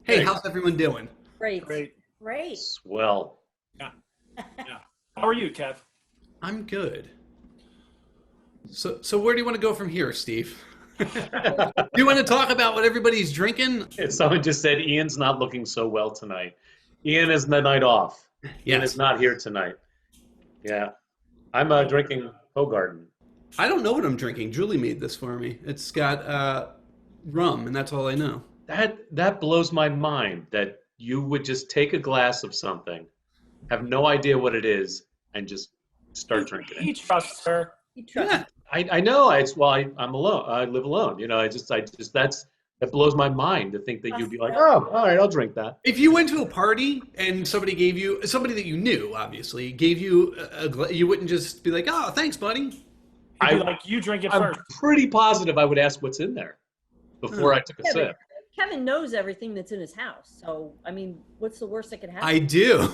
Hey, how's everyone doing? Great. Great. Great. Swell. Yeah. Yeah. How are you, Kev? I'm good. So where do you want to go from here, Steve? Do you want to talk about what everybody's drinking? Someone just said Ian's not looking so well tonight. Ian is the night off. Ian Yes. is not here tonight. Yeah. I'm drinking Hogarden. I don't know what I'm drinking. Julie made this for me. It's got rum, and that's all I know. That blows my mind that you would just take a glass of something, have no idea what it is, and just start drinking He it. trusts her. You trust Yeah. I know. I'm alone. I live alone. That blows my mind to think that you'd be like, oh, all right, I'll drink that. If you went to a party and somebody that you knew, obviously, gave you you wouldn't just be like, oh, thanks, buddy. He'd I- be like, you drink it I'm first. pretty positive I would ask what's in there before I took a sip. Kevin knows everything that's in his house. So, I mean, what's the worst that could happen? I do.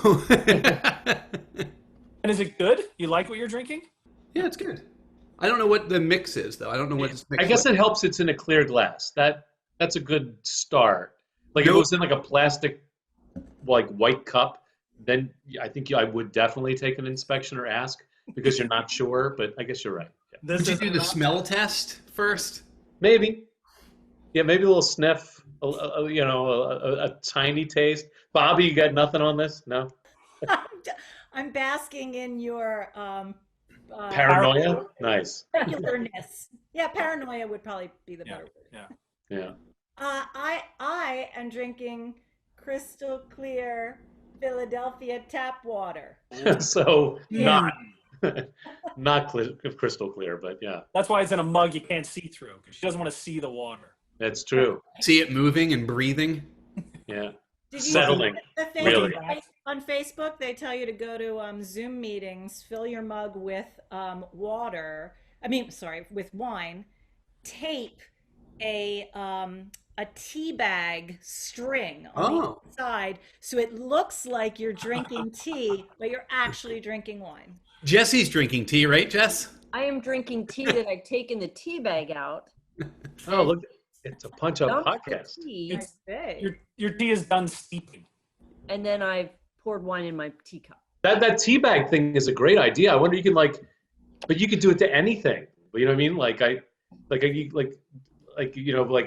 And is it good? You like what you're drinking? Yeah, it's good. I don't know what the mix is, though. I don't know what it's mixed I guess with. it helps it's in a clear glass. That's a good start. Like if it Nope. was in like a plastic, like white cup, then I think I would definitely take an inspection or ask because you're not sure. But I guess you're right. Yeah. This Would you is do the not- smell test first? Maybe. Yeah, maybe a little sniff. A tiny taste. Bobby, you got nothing on this? No. I'm basking in your Paranoia. Nice. regularness. Yeah, paranoia would probably be the Yeah. better word. Yeah. Yeah. I am drinking crystal clear Philadelphia tap water. So Yeah. not crystal clear, but yeah, That's why it's in a mug you can't see through because she doesn't want to see the water. that's true. See it moving and breathing? Yeah. Did you Settling. see the thing Really. on Facebook? They tell you to go to Zoom meetings, fill your mug with with wine, tape a tea bag string on Oh. the side so it looks like you're drinking tea, but you're actually drinking wine. Jesse's drinking tea, right, Jess? I am drinking tea that I've taken the tea bag out. Oh, look, it's a punch-up dumped the podcast. tea, It's- Hey. Your tea is done steeping. and then I've poured wine in my teacup. That tea bag thing is a great idea. I wonder you can but you could do it to anything. You know what I mean? Like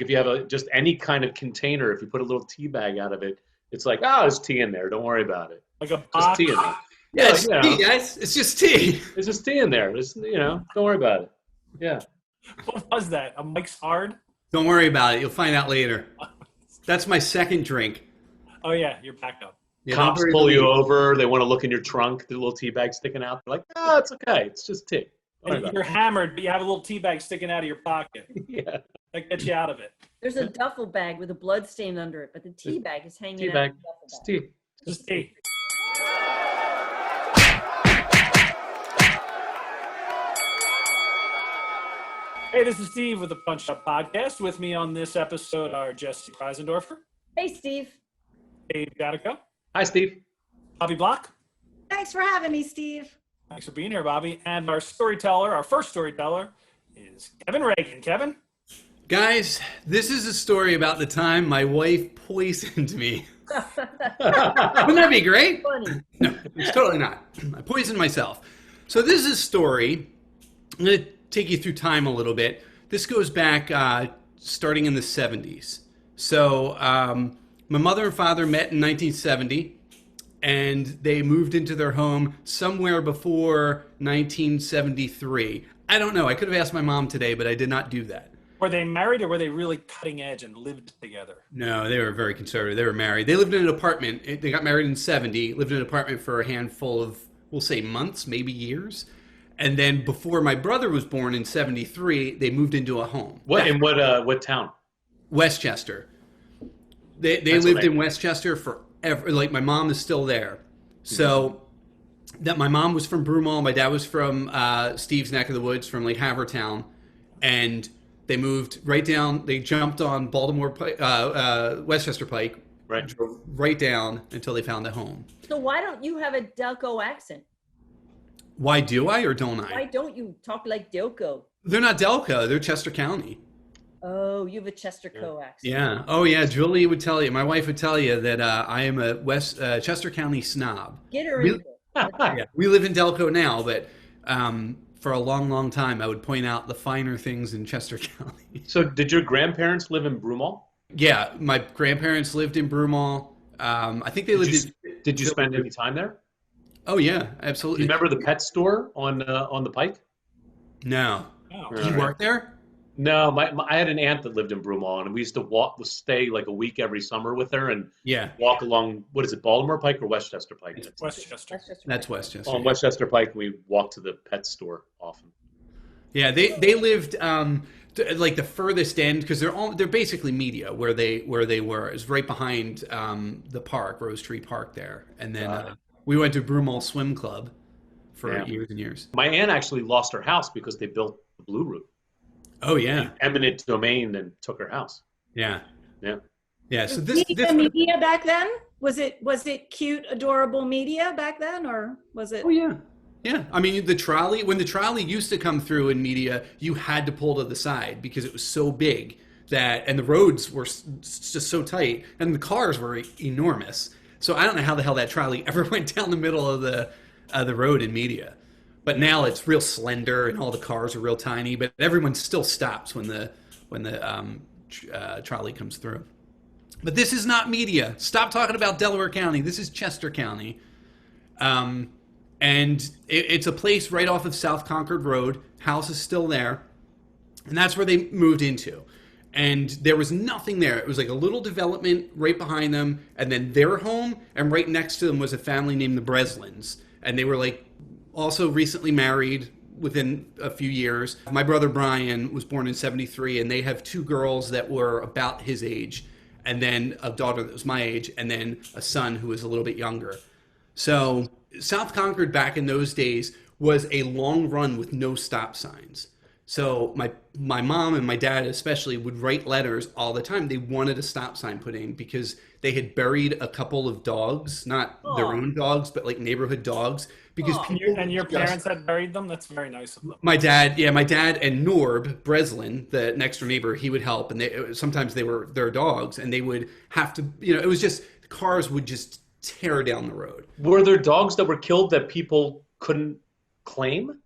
if you have just any kind of container, if you put a little tea bag out of it, it's like, oh, there's tea in there. Don't worry about it. Like a Just box. tea in there. Yeah, it's you know. tea, guys. It's just tea. There's just tea in there. Don't worry about it. Yeah. What was that? A Mike's Hard? Don't worry about it. You'll find out later. That's my second drink. Oh, yeah, you're back up. Yeah, Cops don't pull bury you the lead. over. They want to look in your trunk. The little tea bag sticking out. They're like, oh, it's okay. It's just tea. Don't worry And about you're hammered, but you have a little tea bag sticking out of your pocket. it. Yeah. That gets you out of it. There's a duffel bag with a blood stain under it, but the tea bag is hanging Tea out bag. of the duffel It's bag. tea. Just tea. Hey, this is Steve with the Punch Up Podcast. With me on this episode are Jessie Preisendorfer, Hey, Steve. Dave Jadico, Hi, Steve. Bobbi Block. Thanks for having me, Steve. Thanks for being here, Bobby. And our first storyteller, is Kevin Regan. Kevin? Guys, this is a story about the time my wife poisoned me. Wouldn't that be great? Funny. No, it's totally not. I poisoned myself. So this is a story. I'm going to take you through time a little bit. This goes back starting in the 70s. So my mother and father met in 1970, and they moved into their home somewhere before 1973. I don't know. I could have asked my mom today, but I did not do that. Were they married or were they really cutting edge and lived together? No, they were very conservative. They were married. They lived in an apartment. They got married in 70, lived in an apartment for a handful of, we'll say, months, maybe years. And then before my brother was born in 73, they moved into a home. What town? Westchester. They lived in Westchester forever. Like, my mom is still there. So that my mom was from Broomall. My dad was from Steve's neck of the woods, from like Havertown. And they moved right down. They jumped on Westchester Pike, Right. drove right down until they found a home. So why don't you have a Delco accent? Why do I or don't I? Why don't you talk like Delco? They're not Delco. They're Chester County. Oh, you have a Chester co-accent. Yeah. Oh, yeah. Julie would tell you. My wife would tell you that I am a Chester County snob. Get her We- in here. Yeah, we live in Delco now, but for a long, long time, I would point out the finer things in Chester County. So did your grandparents live in Broomall? Yeah, my grandparents lived in Broomall. I think they lived in. Did you spend any time there? Oh yeah, Do absolutely. you remember the pet store on the Pike? No, Oh, did you work there? No, I had an aunt that lived in Broomall, and we used to stay like a week every summer with her, and Yeah, walk along. What is it, Baltimore Pike or Westchester Pike? it's Westchester. That's just that's Westchester. On Westchester Pike, we walked to the pet store often. Yeah, they lived like the furthest end because they're basically media where they were. It was right behind the park, Rose Tree Park there, and then we went to Broomall Swim Club for years and years. My aunt actually lost her house because they built the Blue Route. Oh yeah, Eminent domain and took her house. yeah, Yeah. yeah. So media back then? Was it cute, adorable media back then, or was it? Oh yeah, yeah. I mean, when the trolley used to come through in media, you had to pull to the side because it was so big and the roads were just so tight, and the cars were enormous. So I don't know how the hell that trolley ever went down the middle of the road in media. But now it's real slender, and all the cars are real tiny. But everyone still stops when the trolley comes through. But this is not media. Stop talking about Delaware County. This is Chester County. And it's a place right off of South Concord Road. House is still there. And that's where they moved into. And there was nothing there. It was like a little development right behind them. And then their home. And right next to them was a family named the Breslins. And they were like also recently married within a few years. My brother Brian was born in 73. And they have two girls that were about his age. And then a daughter that was my age. And then a son who was a little bit younger. So South Concord back in those days was a long run with no stop signs. So my mom and my dad especially would write letters all the time. They wanted a stop sign put in because they had buried a couple of dogs, not their own dogs, but like neighborhood dogs. Because And your parents had buried them? That's very nice of them. my dad and Norb Breslin, the next door neighbor, he would help, and sometimes they were their dogs, and they would have to, it was just cars would just tear down the road. Were there dogs that were killed that people couldn't claim?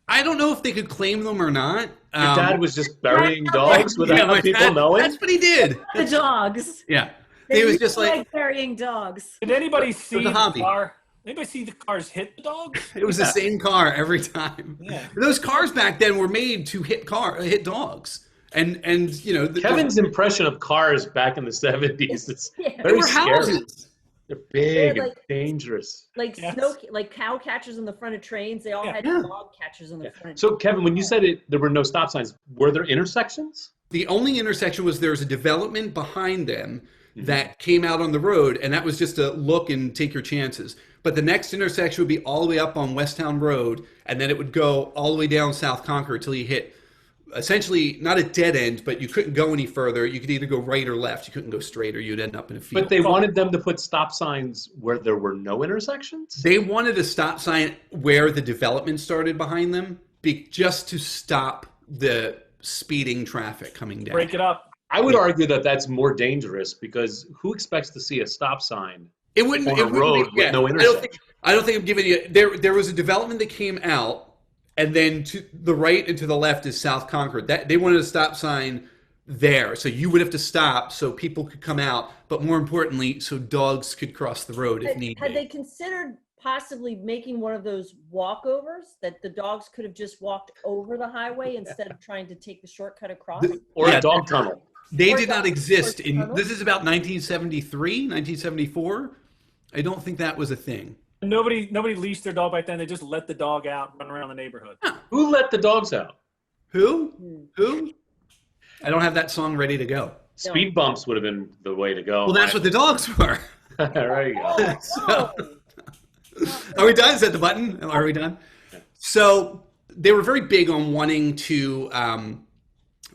I don't know if they could claim them or not. Your dad was just burying dogs without my people dad- knowing? That's what he did. The dogs. Yeah, They he was used just to like burying dogs. Did anybody see the the hobby. car? Anybody see the cars hit the dogs? it was the same car every time. Yeah. Those cars back then were made to hit dogs, and Kevin's impression of cars back in the 70s, it's Yeah. they very were scary. houses. They're big They're and dangerous. Like Yes. like cow catchers in the front of trains. They all had Yeah. dog catchers in the front. So, Kevin, when you said there were no stop signs, were there intersections? The only intersection was there was a development behind them that came out on the road, and that was just a look and take your chances. But the next intersection would be all the way up on Westtown Road, and then it would go all the way down South Concord until you hit essentially not a dead end, but you couldn't go any further. You could either go right or left. You couldn't go straight, or you'd end up in a field. But they wanted them to put stop signs where there were no intersections? They wanted a stop sign where the development started behind them, just to stop the speeding traffic coming down. Break it up. I would argue that that's more dangerous because who expects to see a stop sign It wouldn't. on It a wouldn't road be, with no I intersection? don't think I'm giving you. There was a development that came out, and then to the right and to the left is South Concord. That they wanted a stop sign there, so you would have to stop so people could come out, but more importantly, so dogs could cross the road if need Had be. they considered possibly making one of those walkovers that the dogs could have just walked over the highway instead of trying to take the shortcut across? Or Yeah. a dog tunnel? They Or did not dogs- exist or in. tunnels? This is about 1973, 1974. I don't think that was a thing. Nobody leashed their dog back then. They just let the dog out, run around the neighborhood. Who let the dogs out? Who? I don't have that song ready to go. Speed bumps would have been the way to go. Well, that's what the dogs were. There you go. So, are we done? Is that the button? Are we done? So they were very big on wanting to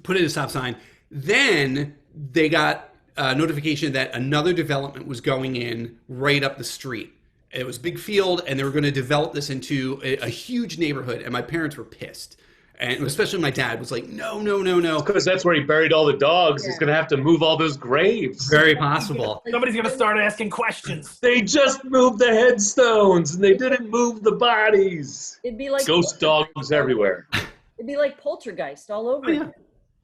put in a stop sign. Then they got a notification that another development was going in right up the street. It was a big field, and they were going to develop this into a huge neighborhood, and my parents were pissed. And especially my dad was like, no, no, no, no. Because that's where he buried all the dogs. He's Yeah. going to have to move all those graves. Very possible. Somebody's gonna start asking questions. They just moved the headstones and they didn't move the bodies. It'd be like Ghost dogs everywhere. It'd be like Poltergeist all over Oh, yeah. again.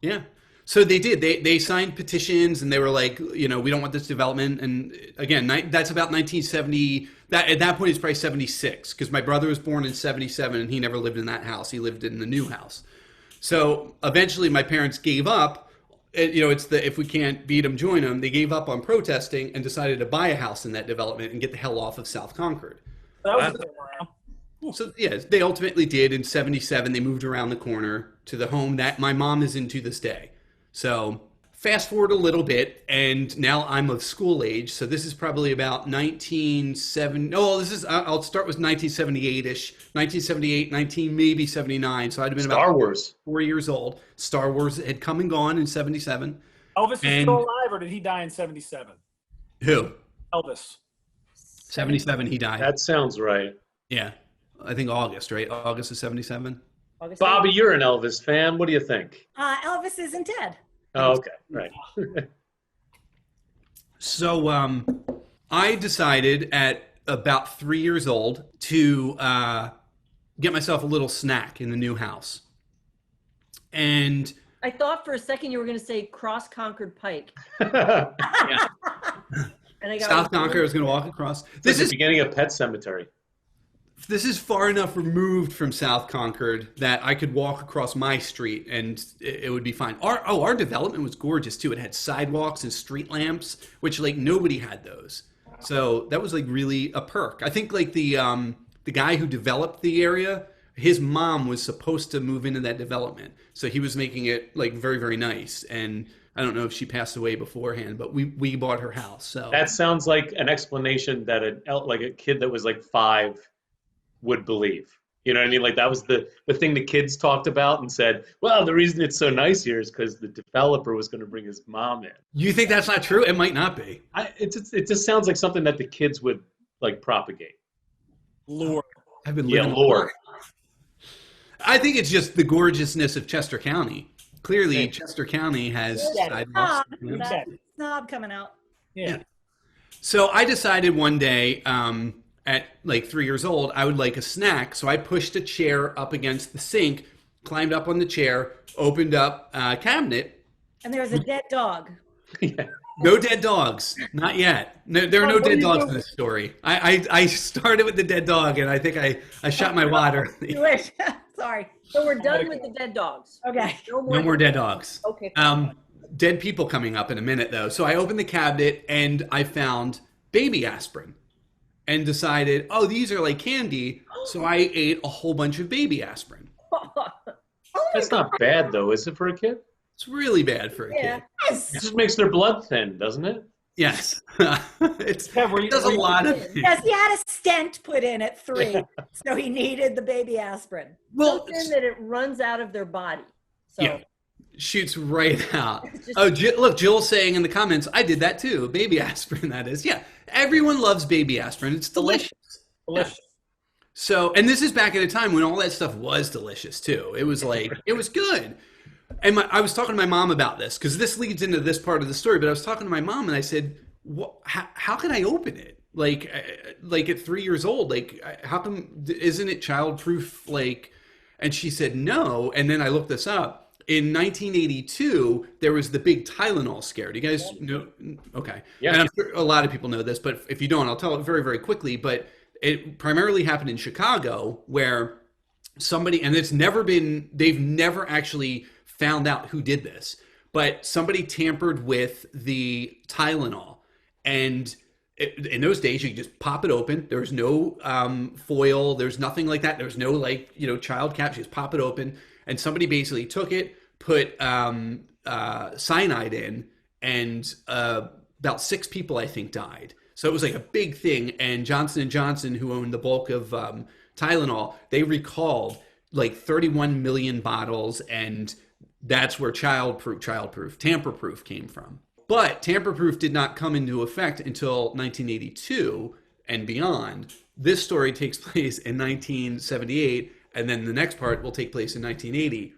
Yeah. So they did. They signed petitions and they were like, we don't want this development. And again, that's about 1970. At that point, it's probably 76 because my brother was born in 77 and he never lived in that house. He lived in the new house. So eventually my parents gave up. It's if we can't beat them, join them. They gave up on protesting and decided to buy a house in that development and get the hell off of South Concord. That was a good around. So yes, they ultimately did. In 77, they moved around the corner to the home that my mom is in to this day. So fast forward a little bit, and now I'm of school age. So this is probably about 1970. I'll start with 1978-ish, 1978, maybe 79. So I'd have been Star about Wars. 4 years old. Star Wars had come and gone in 77. Elvis is And- still alive, or did he die in 77? Who? Elvis. 77, he died. That sounds right. Yeah. I think August, right? August of 77. August Bobby, 8th. you're an Elvis fan. What do you think? Elvis isn't dead. Oh, okay. Right. So I decided at about 3 years old to get myself a little snack in the new house. And I thought for a second you were going to say Cross Concord Pike, yeah, and I got South Concord, I was going to walk across. This is the beginning of Pet Cemetery. This is far enough removed from South Concord that I could walk across my street and it would be fine. Our development was gorgeous too. It had sidewalks and street lamps, which like nobody had those. So that was like really a perk. I think like the guy who developed the area, his mom was supposed to move into that development. So he was making it like very, very nice. And I don't know if she passed away beforehand, but we bought her house. So That sounds like an explanation that a kid that was like 5 would believe. You know what I mean? Like that was the thing the kids talked about and said, well, the reason it's so nice here is because the developer was going to bring his mom in. you think that's not true? It might not be. It just sounds like something that the kids would like propagate. Lord. I've been Yeah, living lore. I think it's just the gorgeousness of Chester County. Clearly, Chester County has Yeah. sidewalks. Ah, you know? that snob coming out. Yeah. So I decided one day at like 3 years old, I would like a snack. So I pushed a chair up against the sink, climbed up on the chair, opened up a cabinet. And there's a dead dog. Yeah. No dead dogs. Not yet. No, there are no What do dead you dogs do? in this story. I started with the dead dog, and I think I shot my wad early. You wish. Sorry. So we're done with the dead dogs. Okay. No more dead dogs. Okay. Dead people coming up in a minute, though. So I opened the cabinet, and I found baby aspirin and decided, oh, these are like candy. So I ate a whole bunch of baby aspirin. That's not bad though, is it for a kid? It's really bad for a Yeah. kid. Yes. It just makes their blood thin, doesn't it? Yes. Yeah, It does a lot of things. Yes, he had a stent put in at 3, so he needed the baby aspirin. Well, Something that it runs out of their body. So yeah. Shoots right out. It's just- Oh, look, Jill's saying in the comments, I did that too. Baby aspirin, that is. Yeah, everyone loves baby aspirin. It's delicious. Delicious. So, and this is back at a time when all that stuff was delicious too. It was like, it was good. And I was talking to my mom about this because this leads into this part of the story. But I was talking to my mom and I said, how can I open it? Like at 3 years old, like how come, isn't it childproof? Like, and she said, no. And then I looked this up. In 1982, there was the big Tylenol scare. Do you guys know? Okay. Yeah. And I'm sure a lot of people know this, but if you don't, I'll tell it very, very quickly. But it primarily happened in Chicago where somebody, and they've never actually found out who did this, but somebody tampered with the Tylenol. And in those days, you could just pop it open. There was no foil. There's nothing like that. There's no child cap. You just pop it open. And somebody basically took it, put cyanide in, and about 6 people, I think, died. So it was like a big thing. And Johnson & Johnson, who owned the bulk of Tylenol, they recalled like 31 million bottles. And that's where tamper-proof came from. But tamper-proof did not come into effect until 1982 and beyond. This story takes place in 1978. And then the next part will take place in 1980,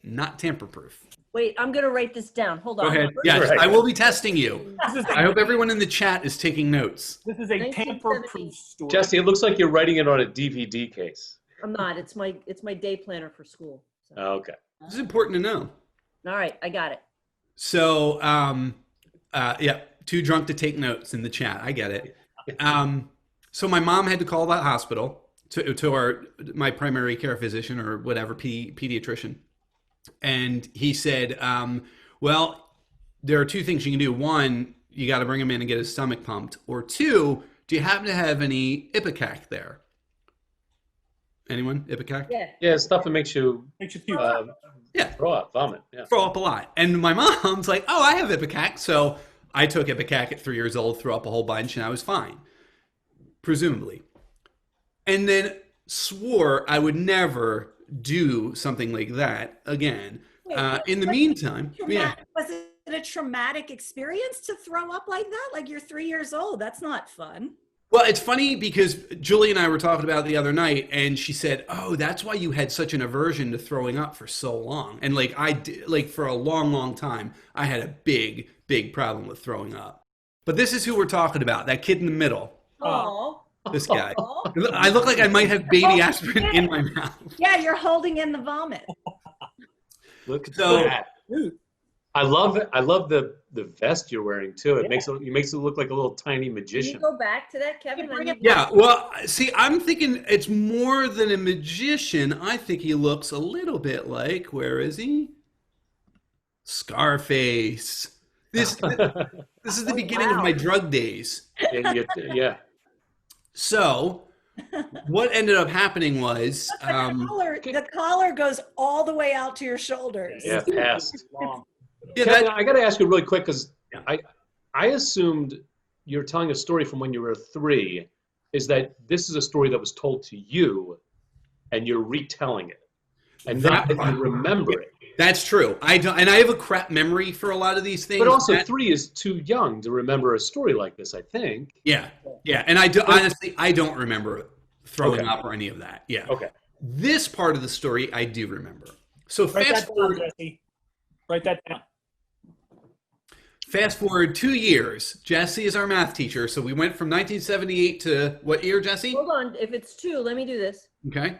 not tamper-proof. Wait, I'm going to write this down. Hold on. Go ahead. Yes, Right. I will be testing you. This is I hope everyone in the chat is taking notes. a 1970. tamper-proof story. Jesse, it looks like you're writing it on a DVD case. I'm not. It's my day planner for school. So. Oh, okay. This is important to know. All right, I got it. So, yeah, too drunk to take notes in the chat. I get it. So my mom had to call the hospital to my primary care physician or whatever, pediatrician. And he said, well, there are two things you can do. One, you got to bring him in and get his stomach pumped. Or two, do you happen to have any Ipecac there? Anyone? Ipecac? Yeah. Yeah, stuff that makes you Makes you puke. Yeah. throw up, vomit. Yeah. Throw up a lot. And my mom's like, oh, I have Ipecac. So I took Ipecac at 3 years old, threw up a whole bunch, and I was fine. Presumably. And then swore I would never do something like that again. In the meantime, yeah. Was it a traumatic experience to throw up like that? Like you're 3 years old. That's not fun. Well, it's funny because Julie and I were talking about it the other night, and she said, "Oh, that's why you had such an aversion to throwing up for so long." And like I did, like for a long, long time, I had a big, big problem with throwing up. But this is who we're talking about, that kid in the middle, Oh. this guy. I look like I might have baby aspirin in my mouth. Yeah, you're holding in the vomit. Look at So- that. I love it. I love the vest you're wearing too. It makes it look like a little tiny Can magician. you go back to that, Kevin? Bring it Yeah, well, see, I'm thinking it's more than a magician. I think he looks a little bit like, where is he? Scarface. This is the beginning of my drug days. Yeah. So, what ended up happening was, The collar goes all the way out to your shoulders. Yeah, past. Long. yeah, Kevin, that, I got to ask you really quick because Yeah. I assumed you're telling a story from when you were 3. Is that this is a story that was told to you, and you're retelling it, and not that you remember it. that's true. I don't, and I have a crap memory for a lot of these things. But also, That- 3 is too young to remember a story like this. I think. yeah, and I do honestly, I don't remember throwing Okay. up or any of that. Yeah. Okay. This part of the story I do remember. So Write fast that down, forward. Jesse. Write that down. Fast forward 2 years. Jesse is our math teacher. So we went from 1978 to what year, Jesse? Hold on. If it's 2, let me do this. Okay.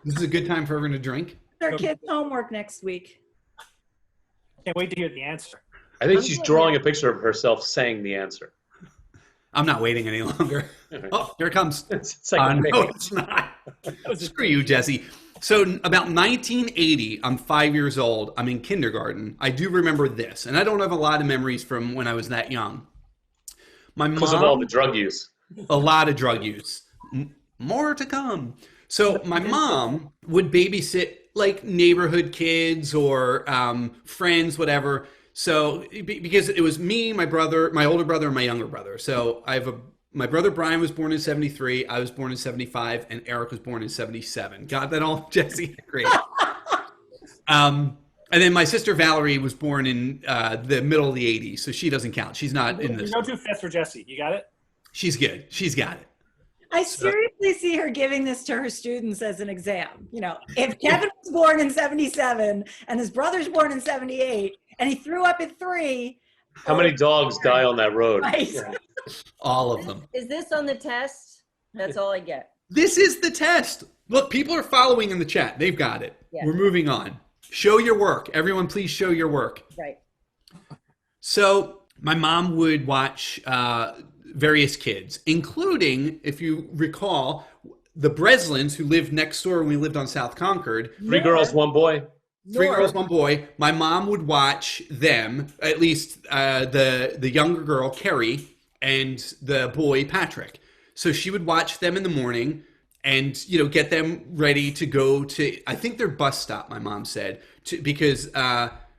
This is a good time for everyone to drink. Our kids' homework next week. Can't wait to hear the answer. I think I'm she's good, drawing a picture of herself saying the answer. I'm not waiting any longer. Oh, here it comes. It's like No, it's not. Screw you, Jesse. So about 1980, I'm 5 years old. I'm in kindergarten. I do remember this, and I don't have a lot of memories from when I was that young. My because of all the mom, drug use. a lot of drug use. More to come. So my mom would babysit like neighborhood kids or friends, whatever. So because it was me, my brother, my older brother, and my younger brother. So my brother Brian was born in 73, I was born in 75, and Eric was born in 77. Got that all, Jesse? Great. And then my sister Valerie was born in the middle of the 80s, so she doesn't count. She's not in this. No too fast for Jesse. You got it? She's good. She's got it. I seriously see her giving this to her students as an exam. You know, if Kevin was born in 77 and his brother's born in 78 and he threw up at 3. How many dogs die on that road? Right. All of them. Is this on the test? That's all I get. This is the test. Look, people are following in the chat. They've got it. Yeah. We're moving on. Show your work. Everyone, please show your work. Right. So my mom would watch various kids, including, if you recall, the Breslins who lived next door when we lived on South Concord. 3 girls, 1 boy. 3 girls, 1 boy. My mom would watch them, at least the younger girl, Carrie, and the boy, Patrick. So she would watch them in the morning and, you know, get them ready to go to, I think their bus stop, my mom said, because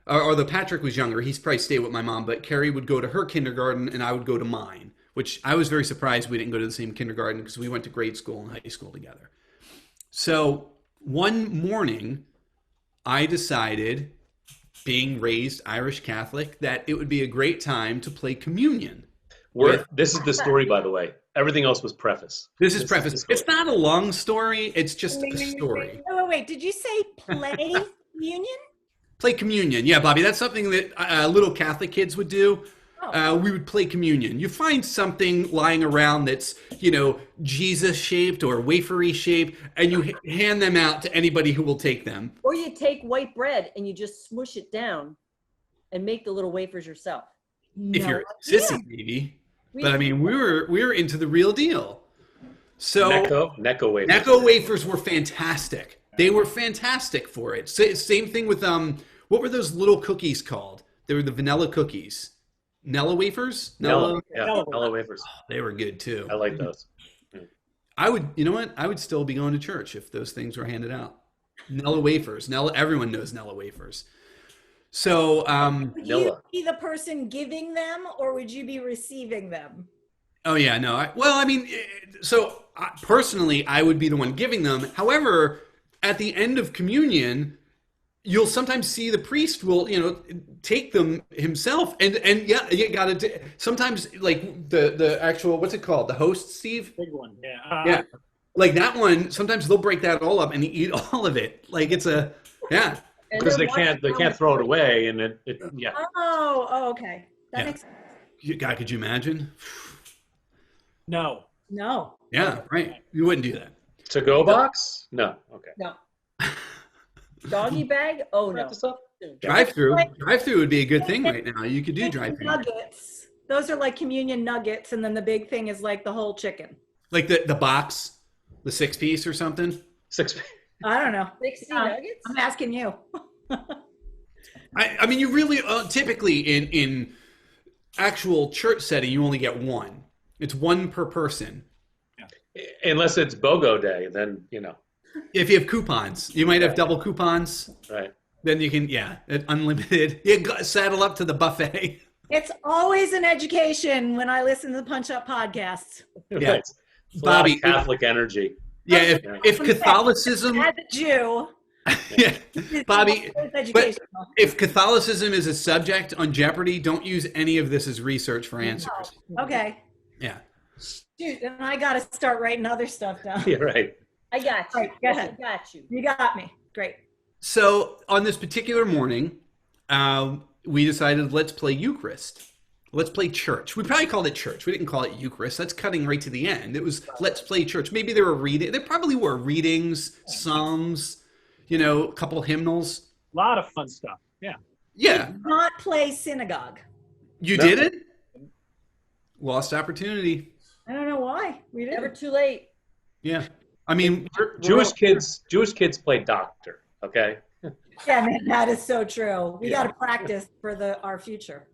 although Patrick was younger, he's probably stayed with my mom, but Carrie would go to her kindergarten and I would go to mine, which I was very surprised we didn't go to the same kindergarten because we went to grade school and high school together. So one morning, I decided, being raised Irish Catholic, that it would be a great time to play communion. This is the story, by the way. Everything else was preface. This is preface. It's not a long story. It's just a story. Wait. Did you say play communion? Play communion. Yeah, Bobby, that's something that little Catholic kids would do. We would play communion. You find something lying around that's, Jesus shaped or wafery shaped, and you hand them out to anybody who will take them. Or you take white bread and you just smush it down and make the little wafers yourself. If you're a sissy, maybe. But I mean, we were into the real deal. So Necco wafers. Necco wafers were fantastic. They were fantastic for it. Same thing with what were those little cookies called? They were the vanilla cookies. Nella wafers? Nella wafers. Oh, they were good too. I like those. I would, you know what? I would still be going to church if those things were handed out. Nella wafers. Everyone knows Nella wafers. So, would you be the person giving them, or would you be receiving them? Oh yeah, no. Personally, I would be the one giving them. However, at the end of communion, you'll sometimes see the priest will, take them himself, and yeah, you got to. Sometimes, like the actual, what's it called? The host, Steve. Big one, yeah. Yeah, like that one. Sometimes they'll break that all up and eat all of it. Like it's yeah. Because they can't throw it away, and it yeah. Oh, okay. That makes sense. Could you imagine? No. Yeah, right. You wouldn't do that. To-go box? No. Okay. No. Doggy bag? Oh, no. Drive-through would be a good thing right now. You could do drive-through. Nuggets. Those are like communion nuggets, and then the big thing is like the whole chicken. Like the box, the 6-piece or something? 6-piece. I don't know. 60 nuggets? I'm asking you. I mean, you really typically in actual church setting, you only get one. It's one per person. Unless it's BOGO day, then If you have coupons, you might have double coupons. Right. Then you can, unlimited. You saddle up to the buffet. It's always an education when I listen to the Punch Up podcasts. Yeah, Right. Bobby, Catholic energy. Yeah, if Catholicism, as a Jew, yeah, Bobby, it's but educational. if Catholicism is a subject on Jeopardy, don't use any of this as research for answers. Okay. Yeah. Shoot, and I got to start writing other stuff down. Yeah, right. I got you. Right, go ahead. I got you. You got me. Great. So on this particular morning, we decided let's play Eucharist. Let's play church. We probably called it church. We didn't call it Eucharist. That's cutting right to the end. It was let's play church. Maybe there probably were readings, psalms, a couple hymnals. A lot of fun stuff. Yeah. Yeah. Not play synagogue. You did it? Lost opportunity. I don't know why. We didn't. Never too late. Yeah. I mean, Jewish kids play doctor. Okay. Yeah, man, that is so true. We got to practice for our future.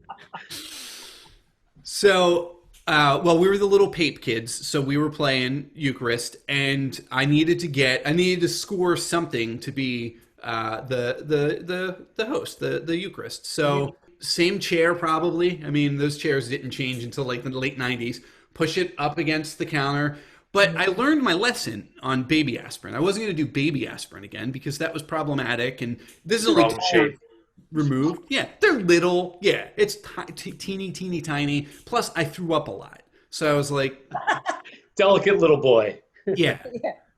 So, we were the little Pape kids, so we were playing Eucharist, and I needed to score something to be the host, the Eucharist. So, same chair probably. I mean, those chairs didn't change until like the late 90s. Push it up against the counter. But I learned my lesson on baby aspirin. I wasn't going to do baby aspirin again because that was problematic, and this is only shape. Removed. Yeah, they're little. Yeah, it's teeny tiny. Plus, I threw up a lot, so I was like, Delicate little boy. yeah.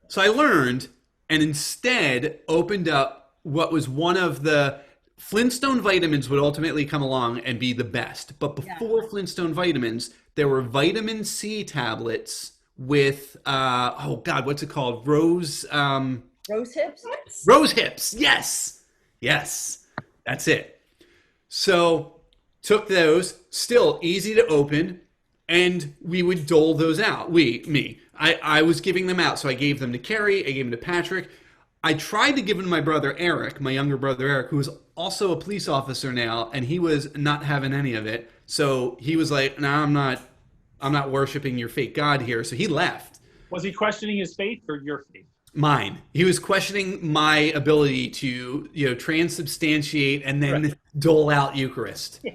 So I learned, and instead opened up what was one of the Flintstone vitamins would ultimately come along and be the best. But before Flintstone vitamins, there were vitamin C tablets with what's it called? Rose hips? Rose hips. Yes. That's it. So took those, still easy to open, and we would dole those out. I was giving them out. So I gave them to Carrie, I gave them to Patrick. I tried to give them to my brother Eric, my younger brother Eric, who is also a police officer now, and he was not having any of it. So he was like, "No, I'm not worshiping your fake God here." So he left. Was he questioning his faith or your faith? Mine. He was questioning my ability to, transubstantiate and then dole out Eucharist. Yeah.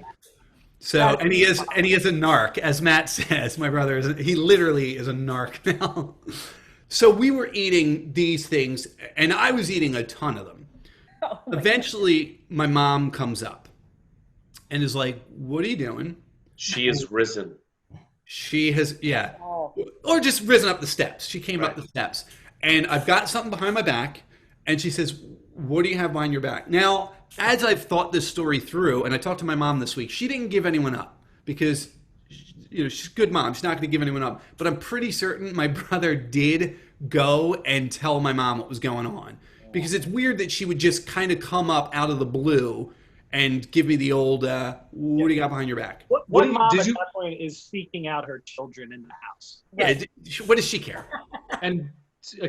So, and he is a narc, as Matt says. My brother he literally is a narc now. So we were eating these things, and I was eating a ton of them. Eventually, my mom comes up and is like, "What are you doing?" She is risen. She has, yeah. Oh. Or just risen up the steps. She came up the steps. And I've got something behind my back. And she says, what do you have behind your back? Now, as I've thought this story through, and I talked to my mom this week, she didn't give anyone up because, she's a good mom. She's not going to give anyone up. But I'm pretty certain my brother did go and tell my mom what was going on. Because it's weird that she would just kind of come up out of the blue and give me the old, what do you got behind your back? What mom at that point is seeking out her children in the house? Yeah, what does she care? And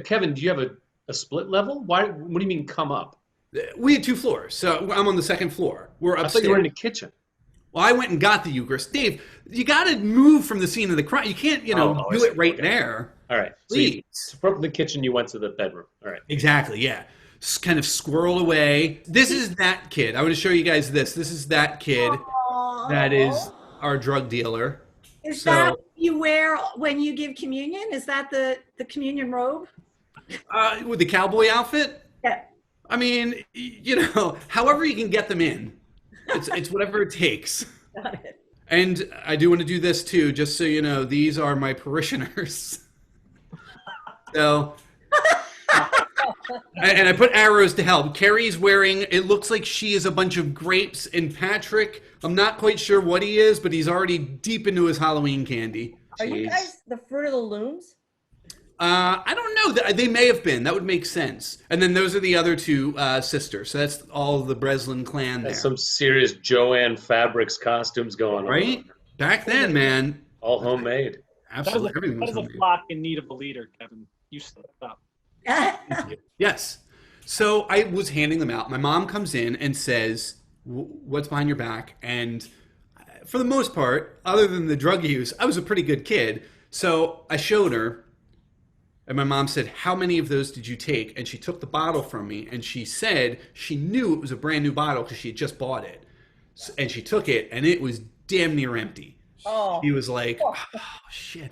Kevin, do you have a split level? What do you mean come up? We had 2 floors, so I'm on the 2nd floor. We're upstairs. I thought you were in the kitchen. Well, I went and got the Eucharist. Dave, you got to move from the scene of the crime. You can't, do it right there. All right. Please. So from the kitchen, you went to the bedroom. All right. Exactly, yeah. Kind of squirreled away. This is that kid. I want to show you guys this. This is that kid. That is our drug dealer. Is that what you wear when you give communion? Is that the communion robe? With the cowboy outfit? Yeah. I mean, however you can get them in. It's whatever it takes. Got it. And I do want to do this too, just so you know, these are my parishioners. So, and I put arrows to help. Carrie's wearing, it looks like she is a bunch of grapes, and Patrick, I'm not quite sure what he is, but he's already deep into his Halloween candy. Are you guys the Fruit of the Looms? I don't know. They may have been. That would make sense. And then those are the other 2 sisters. So that's all of the Breslin clan there. That's some serious Joanne Fabrics costumes going on. Right? Back then, man. All homemade. Absolutely. Everything was That is a homemade. flock in need of a leader, Kevin. You stepped up. Yes. So I was handing them out. My mom comes in and says, what's behind your back? And for the most part, other than the drug use, I was a pretty good kid. So I showed her. And my mom said, how many of those did you take? And she took the bottle from me, and she said she knew it was a brand new bottle because she had just bought it. And she took it, and it was damn near empty. Oh. He was like, oh, shit.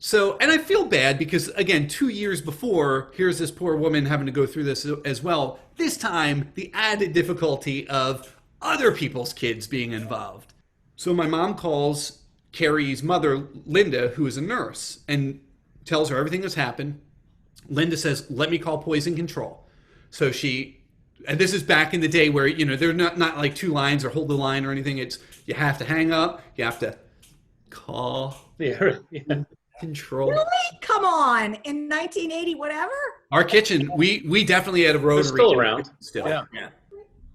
So, and I feel bad because, again, 2 years before, here's this poor woman having to go through this as well. This time, the added difficulty of other people's kids being involved. So my mom calls Carrie's mother, Linda, who is a nurse, and tells her everything that's happened. Linda says, let me call poison control. So and this is back in the day where, they're not like 2 lines or hold the line or anything. It's, you have to hang up, you have to call control. Really? Come on. In 1980, whatever? Our kitchen, we definitely had a rotary. They're still around. Still. Yeah.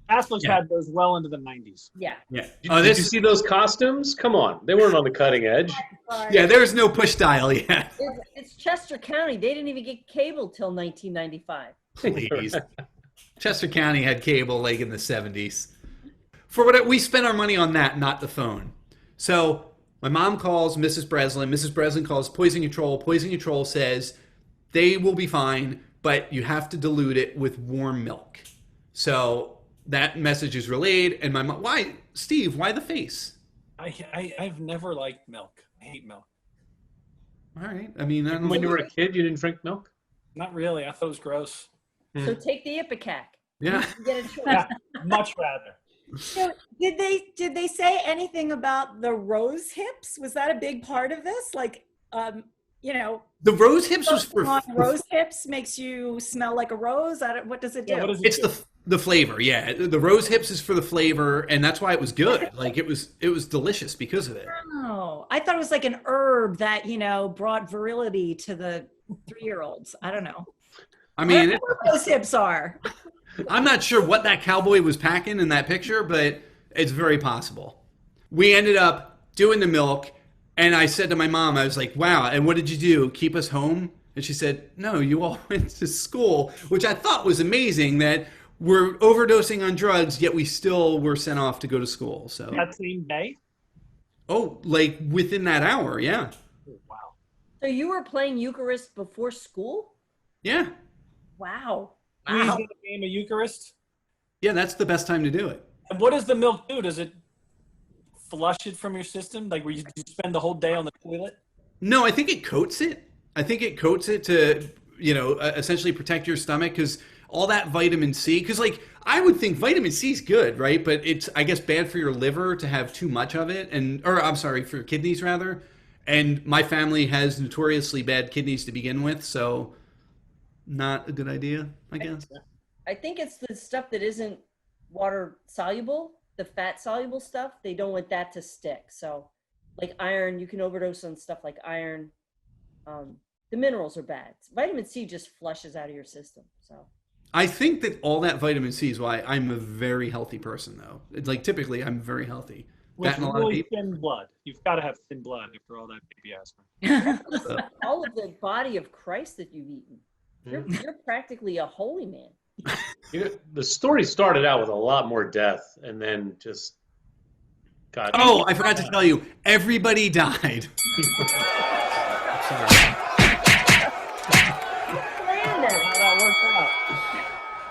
Catholics had those well into the 90s. Yeah. Yeah. Did you see those costumes? Come on. They weren't on the cutting edge. Yeah, there's no push dial yet. It's Chester County. They didn't even get cable till 1995. Please. Chester County had cable like in the 70s. We spent our money on that, not the phone. So my mom calls Mrs. Breslin. Mrs. Breslin calls Poison Control. Poison Control says they will be fine, but you have to dilute it with warm milk. So that message is relayed, and my mom, why, Steve, why the face? I've never liked milk. I hate milk. All right. I mean, I don't know. When you were a kid, you didn't drink milk? Not really. I thought it was gross. So take the Ipecac. Yeah. You get a choice. Yeah, much rather. So did they say anything about the rose hips? Was that a big part of this? Like, The rose hips was for rose hips makes you smell like a rose. What does it do? Yeah, what does it it's do? the flavor, yeah. The rose hips is for the flavor, and that's why it was good. Like it was delicious because of it. Oh, I thought it was like an herb that brought virility to the 3-year-olds. I don't know. I mean, what those hips are. I'm not sure what that cowboy was packing in that picture, but it's very possible. We ended up doing the milk, and I said to my mom, I was like, wow, and what did you do? Keep us home? And she said, no, you all went to school, which I thought was amazing that we're overdosing on drugs, yet we still were sent off to go to school. So That same day? Oh, like within that hour, yeah. Oh, wow. So you were playing Eucharist before school? Yeah. Wow. You use the game of Eucharist? Yeah, that's the best time to do it. And what does the milk do? Does it flush it from your system? Like where you spend the whole day on the toilet? No, I think it coats it. I think it coats it to, essentially protect your stomach because all that vitamin C, because like I would think vitamin C is good, right? But it's, I guess, bad for your liver to have too much of it, for your kidneys rather. And my family has notoriously bad kidneys to begin with, so not a good idea, I guess. I think it's the stuff that isn't water soluble, the fat soluble stuff. They don't want that to stick. So like iron, you can overdose on stuff like iron. The minerals are bad. Vitamin C just flushes out of your system. So I think that all that vitamin C is why I'm a very healthy person, though. It's like typically I'm very healthy. With That and a lot of really people. thin blood. You've got to have thin blood after all that baby aspirin. all of the body of Christ that you've eaten, you're practically a holy man. You know, the story started out with a lot more death, and then just got. Oh, I forgot to tell you, everybody died. Sorry. Plan that. How that worked out.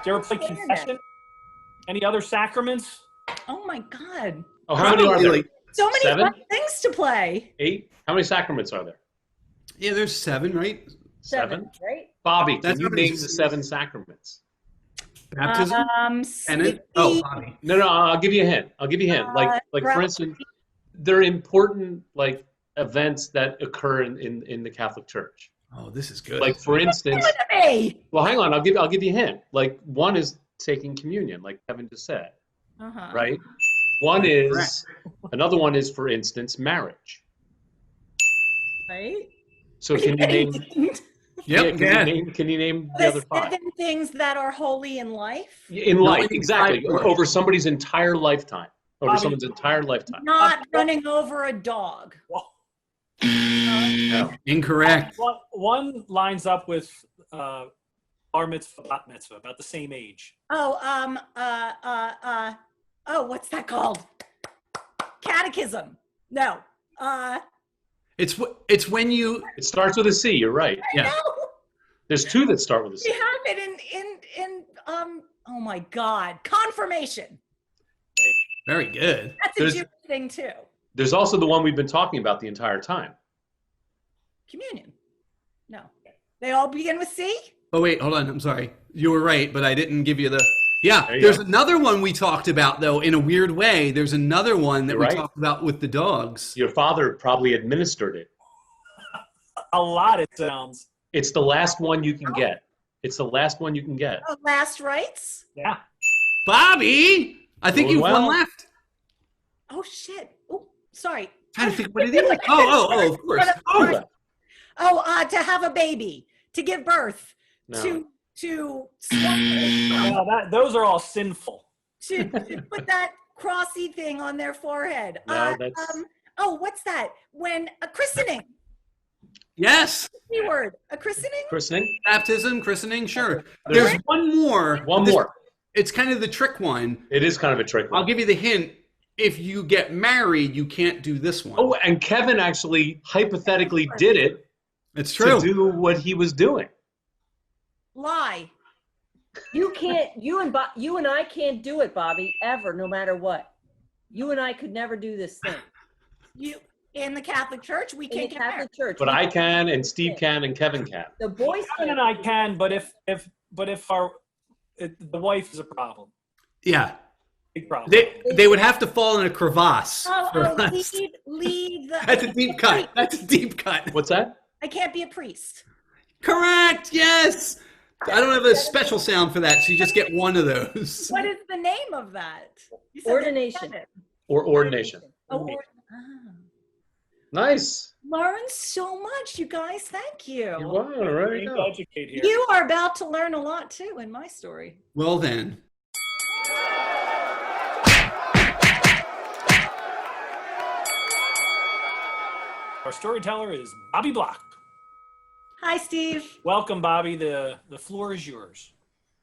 Did you ever play confession? Any other sacraments? Oh my God. Oh, how many are there? Like, So many 7? fun things to play. 8? How many sacraments are there? yeah, there's 7, right? 7, right? Bobby, can That's you not name as- the 7 sacraments? Baptism, penance. Oh, Bobby. No, I'll give you a hint. I'll give you a hint. Like for Bro- instance, they're important like events that occur in the Catholic Church. Oh, this is good. Like for instance, Hey. well, hang on. I'll give you a hint. Like one is taking communion, like Kevin just said, Uh-huh. right? Another one is, for instance, marriage. Right? So can you name? Yep, Can you name the The other 5? 7 things that are holy in life. In life, in exactly. 5 Over somebody's entire lifetime. Over Bobby- someone's entire lifetime. Not running over a dog. No. Incorrect. One lines up with bar mitzvah, bat mitzvah, about the same age. What's that called? Catechism. No. It's when you. It starts with a C. You're right. Yeah. No. There's 2 that start with a We C. have it in oh my God, confirmation. Very good. That's a There's- Jewish thing too. There's also the one we've been talking about the entire time. Communion. No. They all begin with C? Oh wait, hold on. I'm sorry. You were right, but I didn't give you the. Yeah, There you there's go. another one we talked about though. In a weird way, there's another one that You're we right. talked about with the dogs. Your father probably administered it. A lot, it sounds. It's the last one you can get. It's the last one you can get. Oh, last rites? Yeah. Bobby, I think Doing you've well. one left. Oh shit. Oh, sorry. Trying to think what it is. Oh, of course. To have a baby, to give birth, No. to Well, those are all sinful. put that crossy thing on their forehead. No, that's- What's that? When a christening. Yes. C word. A christening? Christening? Baptism, christening, sure. There's- There's one more. One This- more. It's kind of the trick one. It is kind of a trick I'll one. give you the hint. If you get married, you can't do this one. Oh, and Kevin actually hypothetically did it It's true. to do what he was doing. Lie. You can't. You and I can't do it, Bobby. Ever, no matter what. You and I could never do this thing You in the Catholic Church, we in the can't get married. Catholic Church. But I can, and Steve can, and Kevin can. The boys Kevin and I can, but if the wife is a problem, Yeah. big problem. They would have to fall in a crevasse. for us. Leave the. That's a deep cut. That's a deep cut. What's that? I can't be a priest. Correct. Yes. I don't have a special sound for that, so you just get one of those. What is the name of that? You said Ordination. there's 7. Or ordination. Oh, Nice. learn so much, you guys. Thank you. You are, right? Need to now. educate here. You are about to learn a lot too in my story. Well then. Our storyteller is Bobbi Block. Hi, Steve. Welcome, Bobby. The floor is yours.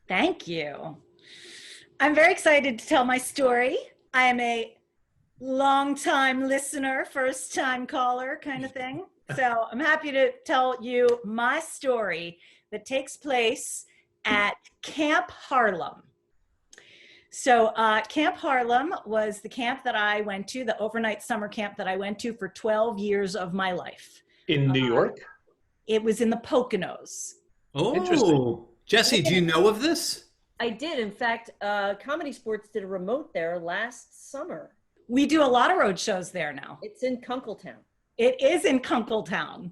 Thank you. I'm very excited to tell my story. I am a long-time listener, first-time caller kind of thing. So I'm happy to tell you my story that takes place at Camp Harlem. So Camp Harlem was the camp that I went to, the overnight summer camp that I went to for 12 years of my life. In New York? It was in the Poconos. Oh, Interesting. Jesse, do you know of this? I did. In fact, Comedy Sports did a remote there last summer. We do a lot of road shows there now. It's in Kunkletown. It is in Kunkeltown.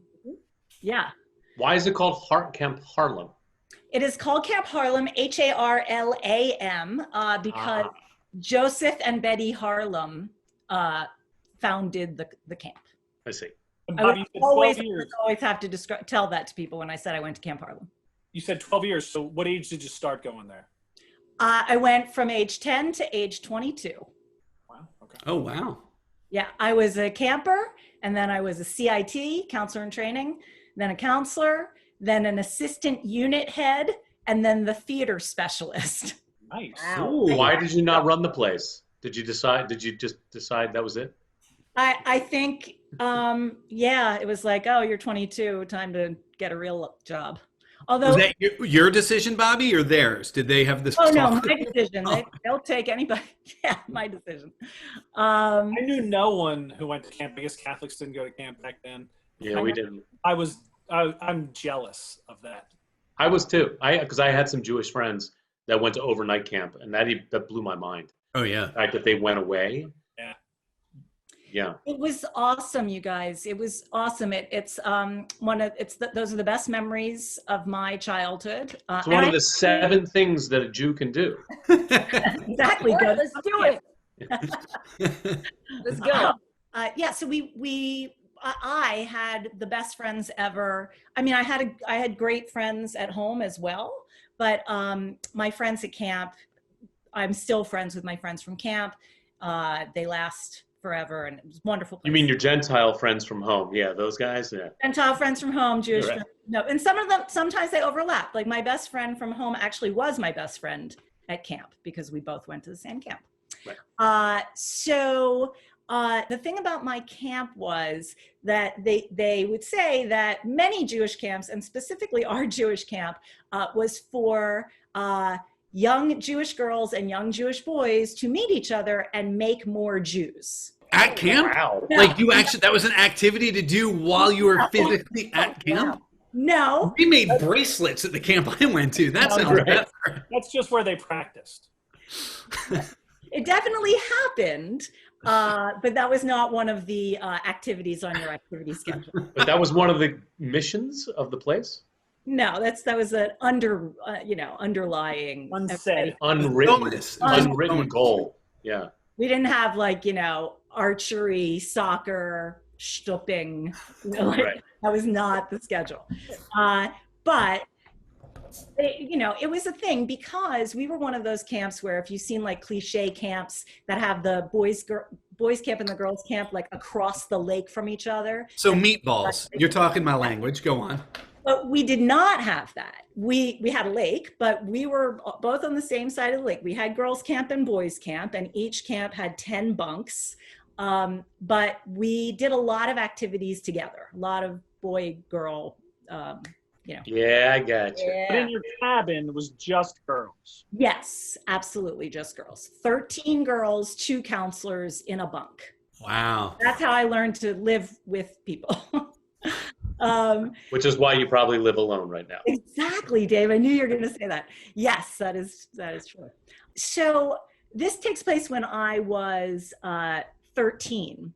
Yeah. Why is it called Camp Harlem? It is called Camp Harlem, Harlam, because Joseph and Betty Harlem founded the camp. I see. And I Bobbi, would you said 12 always years. have to tell that to people when I said I went to Camp Harlem. You said 12 years. So what age did you start going there? I went from age 10 to age 22. Wow. Okay. Oh, wow. Yeah, I was a camper, and then I was a CIT, counselor in training, then a counselor, then an assistant unit head, and then the theater specialist. Nice. Wow. Ooh. Why did you not run the place? Did you just decide that was it? I think, yeah, it was like, oh, you're 22, time to get a real job. Although, Was that your decision, Bobbi, or theirs? Did they have this? oh no, talk? my decision. They'll take anybody. Yeah, my decision. I knew no one who went to camp. I guess Catholics didn't go to camp back then. Yeah, we didn't. I'm jealous of that. I was too. Because I had some Jewish friends that went to overnight camp, and that blew my mind. Oh, yeah. The fact that they went away. Yeah. Yeah. It was awesome, you guys. It was awesome. Those are the best memories of my childhood. It's one of the 7 things that a Jew can do. Exactly. All right, Good. let's do it. Let's go. Yeah. So I had the best friends ever. I mean, I had great friends at home as well, but my friends at camp, I'm still friends with my friends from camp. They last forever, and it was wonderful. You mean your Gentile friends from home? Yeah, those guys. Yeah. Gentile friends from home, Jewish Right. friends. No, and some of them, sometimes they overlap. Like my best friend from home actually was my best friend at camp because we both went to the same camp. Right. The thing about my camp was that they would say that many Jewish camps, and specifically our Jewish camp, was for young Jewish girls and young Jewish boys to meet each other and make more Jews. At camp? Wow. Like that was an activity to do while you were physically at camp? No. We made bracelets at the camp I went to. That sounds Right. better. That's just where they practiced. It definitely happened, but that was not one of the activities on your activity schedule. But that was one of the missions of the place? No, that was an underlying. Unsaid. Unwritten goal. Yeah. We didn't have archery, soccer, stupping. Right. That was not the schedule. But it was a thing because we were one of those camps where if you've seen cliche camps that have the boys camp and the girls camp across the lake from each other. So meatballs. You're talking my language. Go on. But we did not have that. We had a lake, but we were both on the same side of the lake. We had girls camp and boys camp, and each camp had 10 bunks. But we did a lot of activities together, a lot of boy, girl, Yeah, I got you. But in your cabin, it was just girls. Yes, absolutely, just girls. 13 girls, 2 counselors in a bunk. Wow. That's how I learned to live with people. Which is why you probably live alone right now. Exactly, Dave. I knew you were going to say that. Yes, that is true. So this takes place when I was 13.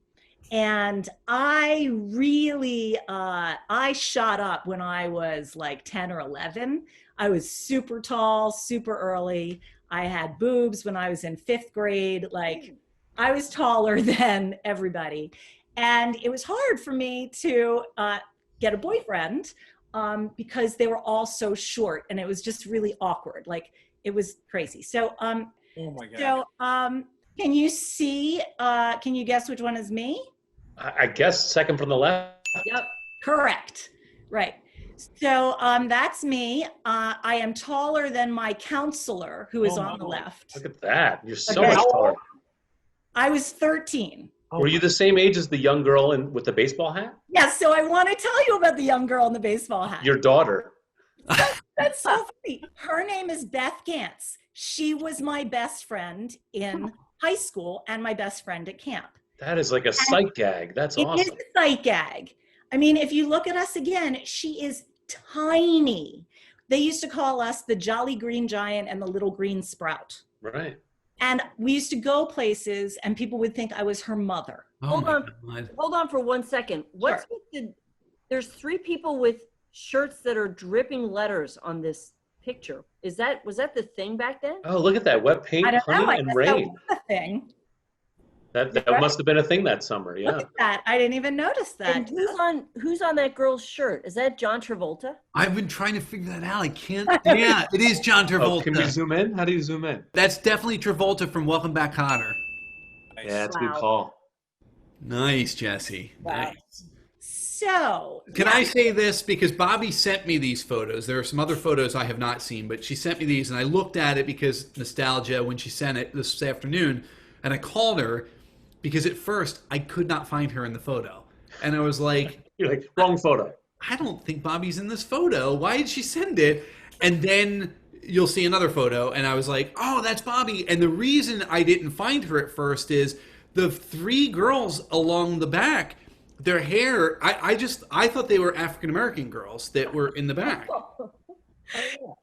And I really, I shot up when I was 10 or 11. I was super tall, super early. I had boobs when I was in 5th grade. I was taller than everybody. And it was hard for me to get a boyfriend because they were all so short, and it was just really awkward. It was crazy. So, Oh my God. so can you see, can you guess which one is me? I guess second from the left. Yep, correct. Right. So that's me. I am taller than my counselor, who is Oh, on the my. left. Look at that. You're so Okay. much taller. I was 13. Oh Were you the same age as the young girl with the baseball hat? Yes, so I want to tell you about the young girl in the baseball hat. Your daughter. That's so funny. Her name is Beth Gantz. She was my best friend in high school and my best friend at camp. That is like a sight gag. That's It is awesome. a sight gag. I mean, if you look at us again, she is tiny. They used to call us the Jolly Green Giant and the Little Green Sprout. Right. And we used to go places and people would think I was her mother. Oh Hold my on. God. Hold on for 1 second. What's with there's 3 people with shirts that are dripping letters on this picture. Was that the thing back then? Oh, look at that. Wet paint, I don't know. honey, I and guess that rain. was the thing. That must have been a thing that summer. Yeah. Look at that. I didn't even notice that. And who's on that girl's shirt? Is that John Travolta? I've been trying to figure that out. I can't. Yeah, it is John Travolta. Oh, can we zoom in? How do you zoom in? That's definitely Travolta from Welcome Back, Kotter. Nice. Yeah, that's a good Wow. call. Nice, Jessie. Wow. Nice. So, Can I say this? Because Bobbi sent me these photos. There are some other photos I have not seen, but she sent me these, and I looked at it because nostalgia when she sent it this afternoon, and I called her because at first I could not find her in the photo. And I was like, You're like, wrong photo. I don't think Bobbi's in this photo. Why did she send it? And then you'll see another photo, and I was like, oh, that's Bobbi. And the reason I didn't find her at first is the 3 girls along the back, their hair, I thought they were African American girls that were in the back.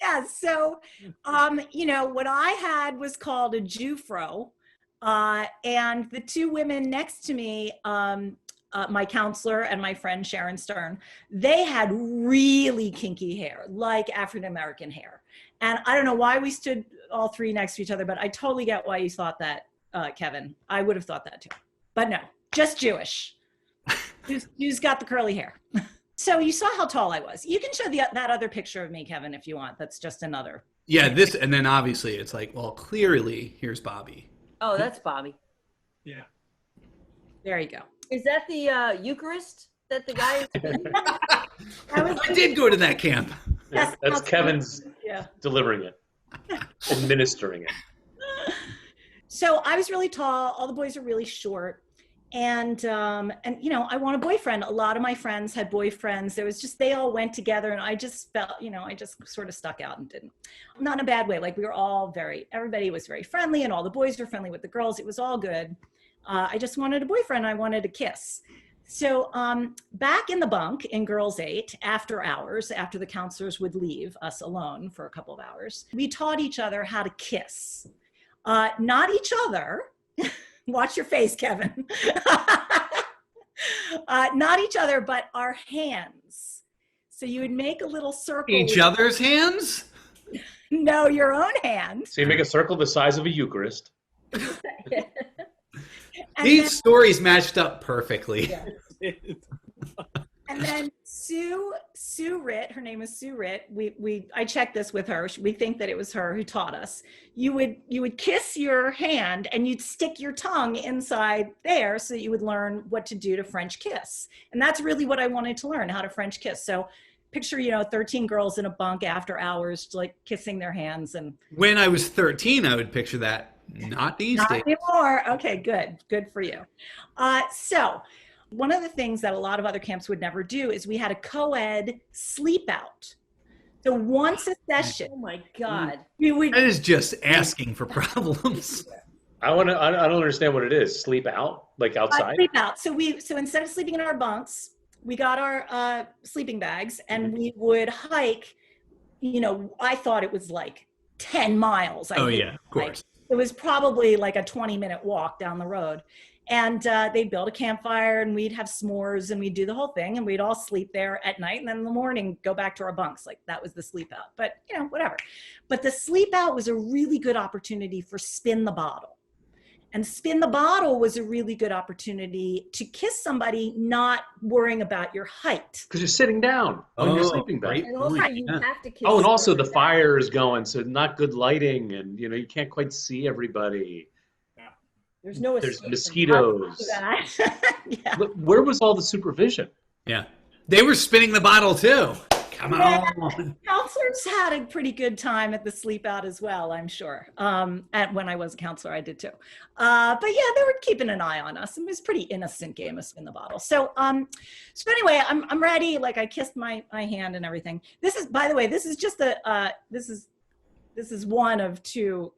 yeah, so, what I had was called a Jufro. And the 2 women next to me, my counselor and my friend Sharon Stern, they had really kinky hair, like African American hair. And I don't know why we stood all 3 next to each other, but I totally get why you thought that, Kevin. I would have thought that too. But no, just Jewish. Who's got the curly hair? So you saw how tall I was. You can show that other picture of me, Kevin, if you want. That's just another. Yeah, this, and then obviously it's like, well, clearly here's Bobbi. Oh, that's Bobbi. Yeah. There you go. Is that the Eucharist that the guy? I did go to that camp. Yes, That's Kevin's Yeah. delivering it, administering it. So I was really tall. All the boys are really short. And I want a boyfriend. A lot of my friends had boyfriends. There was just, they all went together and I just felt, I just sort of stuck out and didn't. Not in a bad way. Like we were all everybody was very friendly and all the boys were friendly with the girls. It was all good. I just wanted a boyfriend. I wanted a kiss. So back in the bunk in Girls 8, after hours, after the counselors would leave us alone for a couple of hours, we taught each other how to kiss. Not each other. Watch your face, Kevin. Not each other, but our hands. So you would make a little circle. Each other's hands? No, your own hand. So you make a circle the size of a Eucharist. And These stories matched up perfectly. Yeah. And then Sue Ritt, her name is Sue Ritt. I checked this with her. We think that it was her who taught us. You would kiss your hand and you'd stick your tongue inside there so that you would learn what to do to French kiss. And that's really what I wanted to learn, how to French kiss. So picture, 13 girls in a bunk after hours, like kissing their hands. And When I was 13, I would picture that. Not these not days. anymore. Okay, good for you. So one of the things that a lot of other camps would never do is we had a co-ed sleep out. So once a session, Oh my God. we would That is just asking for problems. I don't understand what it is. Sleep out, like outside. sleep out. So instead of sleeping in our bunks, we got our sleeping bags and we would hike. I thought it was like 10 miles. Oh yeah, of course. It was probably like a 20-minute walk down the road. And they'd build a campfire and we'd have s'mores and we'd do the whole thing and we'd all sleep there at night and then in the morning go back to our bunks. Like that was the sleep out, but whatever. But the sleep out was a really good opportunity for spin the bottle. And spin the bottle was a really good opportunity to kiss somebody, not worrying about your height. Because you're sitting down on your sleeping bag. great And also, point, you yeah. have to kiss. Oh, and also the them. fire is going, so not good lighting, and you can't quite see everybody. There's no There's escape from mosquitoes. Yeah. Look, where was all the supervision? Yeah. They were spinning the bottle too. Come on. Counselors had a pretty good time at the sleep out as well, I'm sure. And when I was a counselor, I did too. But yeah, they were keeping an eye on us. It was a pretty innocent game of spin the bottle. So anyway, I'm ready. Like I kissed my hand and everything. This is, by the way, this is just this is one of 2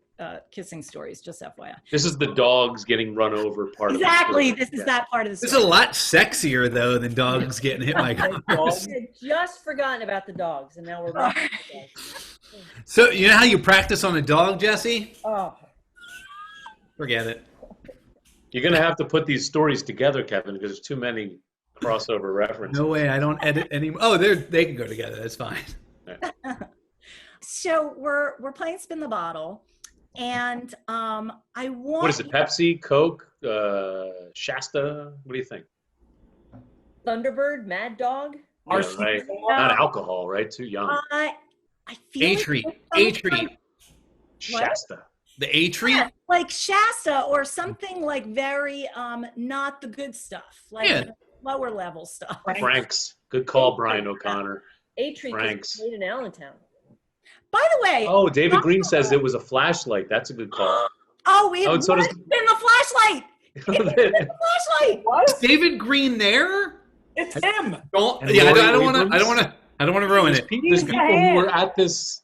kissing stories, just FYI. This is the dogs getting run over part Exactly. of the This is story. that part of the This story. is a lot sexier though than dogs getting hit by cars. I had just forgotten about the dogs, and now we're back to the dogs. So you know how you practice on a dog, Jessie? Oh, Forget it. You're going to have to put these stories together, Kevin, because there's too many crossover references. No way. I don't edit anymore. Oh, they can go together. That's fine. So we're playing Spin the Bottle, and I want. What is it? Pepsi, Coke, Shasta? What do you think? Thunderbird, Mad Dog. Yeah, right. Not alcohol, right? Too young. I feel A-Treat. like A-Treat. Shasta. The A-Treat? Yeah, like Shasta or something like very not the good stuff, like lower level stuff. Frank's. Good call, Brian O'Connor. A-Treat Frank's. is made in Allentown. By the way, Oh, David Green says it was a flashlight. That's a good call. it was so does- in the flashlight. It was in the flashlight. What? David Green there? It's him. Don't. And Yeah, I Lori don't want to. Abrams? I don't want to ruin it. There's people who were at this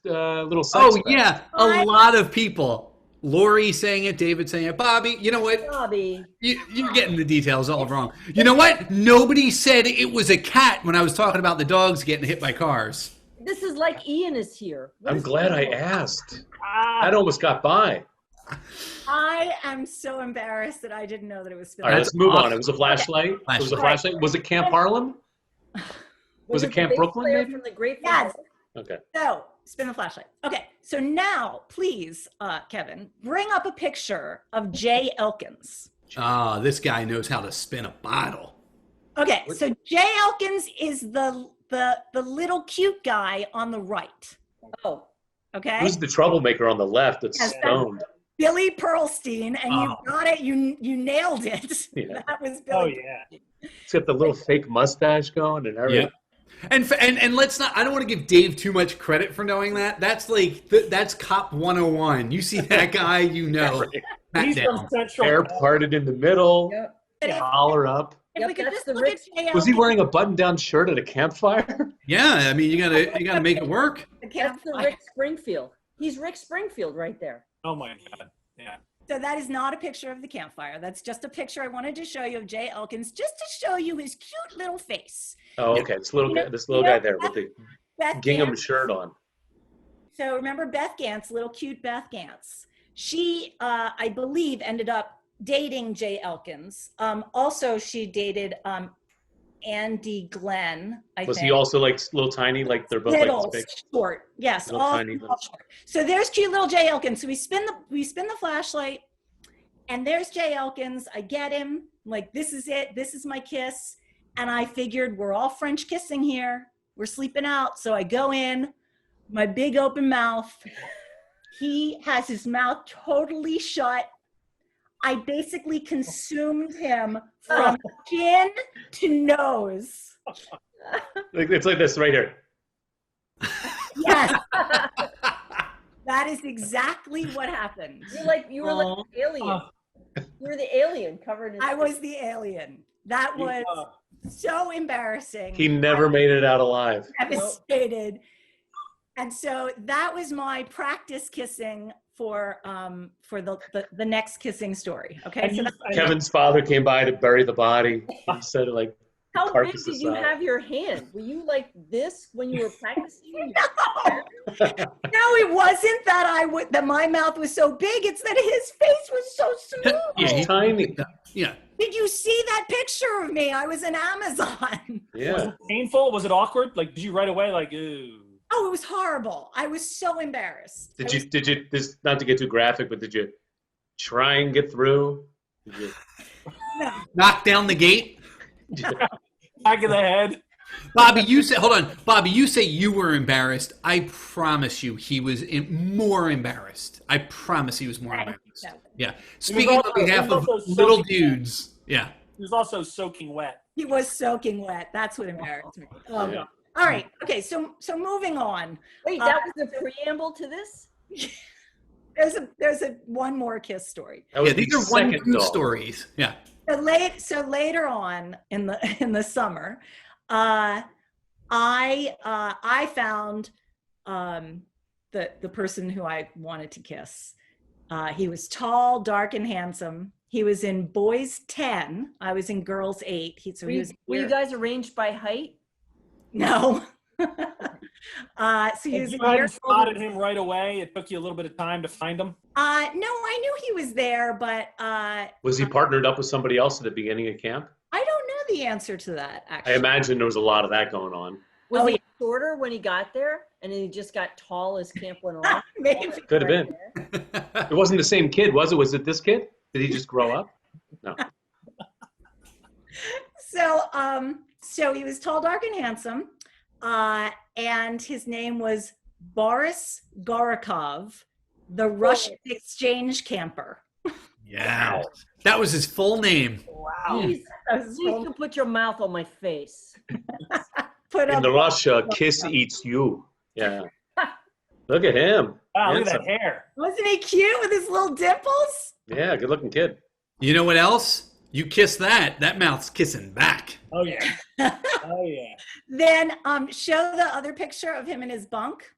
little sex Oh fest. yeah, a lot of people. Lori saying it, David saying it, Bobby. You know what? Bobby. You're getting the details all wrong. You know what? Nobody said it was a cat when I was talking about the dogs getting hit by cars. This is like Ian is here. What I'm is glad I going on? asked. That almost got by. I am so embarrassed that I didn't know that it was All right, spilled. let's move on. awesome. It was a flashlight. It was a Flashlight. flashlight. Was it Camp Harlem? Was it the Camp bass Brooklyn, player maybe? From the Grateful Yes. Dead? Okay. So, spin the flashlight. Okay, so now, please, Kevin, bring up a picture of Jay Elkins. Ah, this guy knows how to spin a bottle. Okay, so Jay Elkins is the little cute guy on the right. Oh, Okay, Who's the troublemaker on the left that's Yes, stoned? Billy Pearlstein, and you Oh. got it. You nailed it. Yeah. That was Oh Billy. yeah. He's got the little fake mustache going and everything. And let's not. I don't want to give Dave too much credit for knowing that. That's like that's Cop 101. You see that guy, you know. Pat He's down. from Central. Hair parted in the middle, yep. But if- collar up. If Yep, we could that's just the look at Rick- Jay Was he Elkins, wearing a button-down shirt at a campfire? Yeah, I mean you gotta make it work. the That's campfire. the Rick Springfield. He's Rick Springfield right there. Oh my God. Yeah. So that is not a picture of the campfire. That's just a picture I wanted to show you of Jay Elkins, just to show you his cute little face. Oh, okay. This little guy there with the Beth gingham Gantz. shirt on. So remember Beth Gantz, little cute Beth Gantz. She, I believe, ended up dating Jay Elkins. Also, she dated Andy Glenn, I Was think. he also like little tiny, like they're both Little, like this big? short. Yes, Little all tiny all little- short. So there's cute little Jay Elkins. So we spin the flashlight, and there's Jay Elkins. I get him. I'm like, this is it. This is my kiss. And I figured we're all French kissing here. We're sleeping out. So I go in, my big open mouth. He has his mouth totally shut. I basically consumed him from chin to nose. Like, it's like this right here. Yes. That is exactly what happened. You were like an alien. You were the alien covered in. I was the alien. That was so embarrassing. He never made it out alive. Devastated. And so that was my practice kissing for the next kissing story. Okay. And So you- that's and- Kevin's father came by to bury the body. He said, like, How big carcass did you aside. have your hand? Were you like this when you were practicing? no, it wasn't that my mouth was so big. It's that his face was so smooth. Yeah, He's tiny. Yeah. Did you see that picture of me? I was an Amazon. Was Yeah. it painful? Was it awkward? Like, did you right away like, ooh? Oh, it was horrible. I was so embarrassed. Did you, this, not to get too graphic, but did you try and get through? Did you, Knock down the gate. Back of the head. Bobby, you say, hold on. Bobby, you say you were embarrassed. I promise you he was more embarrassed. I promise he was more Right. embarrassed. Yeah. Yeah. Speaking on also- behalf he was of also little soaking dudes. Yeah. He was also soaking wet. He was soaking wet. That's what embarrassed me. Oh, Yeah. all right. Okay. So moving on. Wait, that was the preamble to this? There's a one more kiss story. that was Yeah, these the are one second good dog. stories. Yeah. So later on in the summer, I found the person who I wanted to kiss. He was tall, dark, and handsome. He was in boys 10. I was in girls 8. He was Were you guys arranged by height? no. So he And was you a year hadn't older. spotted him right away. It took you a little bit of time to find him. No, I knew he was there, but Was he partnered up with somebody else at the beginning of camp? I don't know the answer to that, I actually. imagine there was a lot of that going on. Was Oh, he yeah. shorter when he got there, and then he just got tall as camp went along? Maybe. Could have been. It wasn't the same kid, was it? Was it this kid? Did he just grow up? No. So he was tall, dark, and handsome, and his name was Boris Gorakov, the Russian exchange camper. Yeah. That was his full name. Wow. Please, please you put your mouth on my face. Put In up, Russia, kiss eats you. Yeah. Look at him. Wow, look at Handsome. that hair. wasn't he cute with his little dimples? Yeah, good looking kid. You know what else? You kiss that. That mouth's kissing back. Oh, yeah. Oh, yeah. Then show the other picture of him in his bunk.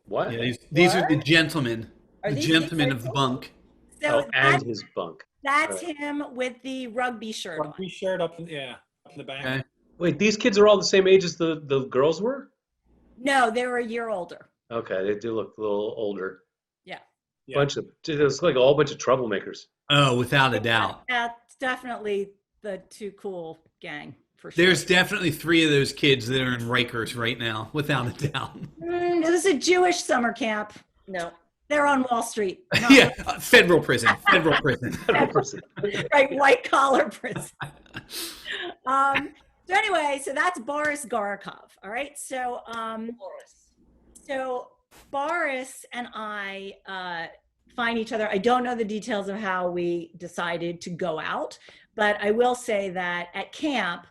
What? Yeah, these are the gentlemen. Are The these gentlemen these of the bunk. So Oh, and his bunk. that's Right. him with the rugby shirt on. Rugby shirt up in the back. Okay. Wait, these kids are all the same age as the girls were? No, they were a year older. Okay, they do look a little older. Yeah. Yeah. Bunch of, it's like a whole bunch of troublemakers. Oh, without a doubt. That's definitely the Too Cool gang for sure. There's definitely 3 of those kids that are in Rikers right now, without a doubt. It was a Jewish summer camp. No. They're on Wall Street. Not Yeah, federal prison. Federal prison. right, white collar prison. So anyway, so that's Boris Gorakov. All right. So so Boris and I find each other. I don't know the details of how we decided to go out, but I will say that at camp,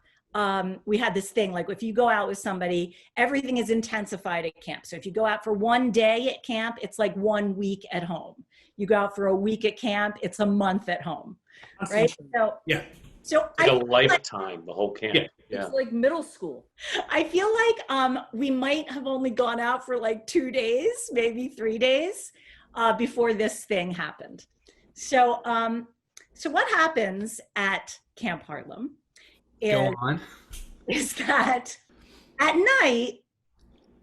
we had this thing, like if you go out with somebody, everything is intensified at camp. So if you go out for one day at camp, it's like 1 week at home. You go out for a week at camp, it's a month at home, right? So Yeah. so Like a I lifetime, the whole camp. Yeah. Yeah. It's like middle school. I feel like we might have only gone out for like 2 days, maybe 3 days before this thing happened. So so what happens at Camp Harlem Go on. is that at night,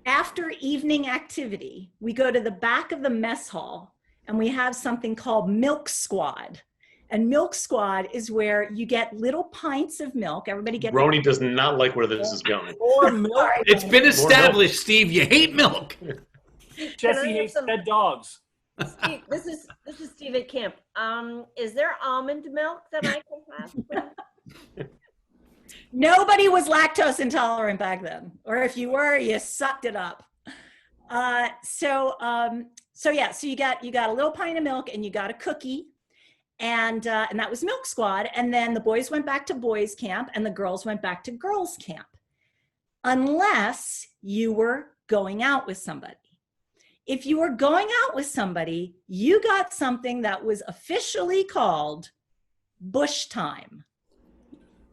after evening activity, we go to the back of the mess hall and we have something called Milk Squad. And Milk Squad is where you get little pints of milk. Everybody gets Roney does not like where this is going. Or milk. It's been established, Steve. You hate milk. Jesse hates dead dogs. Steve, this is Steve at camp. Is there almond milk that I can have? Nobody was lactose intolerant back then, or if you were, you sucked it up. So you got a little pint of milk and you got a cookie, and that was Milk Squad. And then the boys went back to boys camp and the girls went back to girls camp, unless you were going out with somebody. If you were going out with somebody, you got something that was officially called bush time.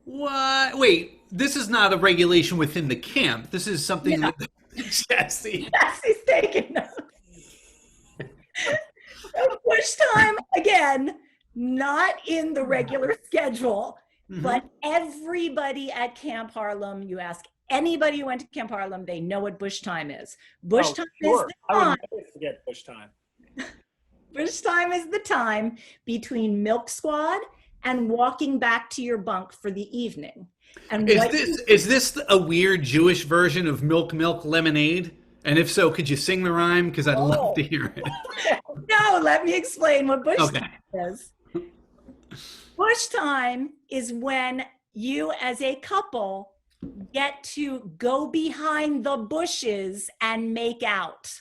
What? Wait, this is not a regulation within the camp. This is something that Jesse. Jesse's taking notes. So push time, again, not in the regular schedule, but everybody at Camp Harlem, you ask anybody who went to Camp Harlem, they know what bush time is. Bush time is the I time. would never forget bush time. Bush time is the time between Milk Squad and walking back to your bunk for the evening. And Is this a weird Jewish version of Milk Milk Lemonade? And if so, could you sing the rhyme? Because I'd love to hear it. No, let me explain what bush Okay. time is. Bush time is when you as a couple get to go behind the bushes and make out.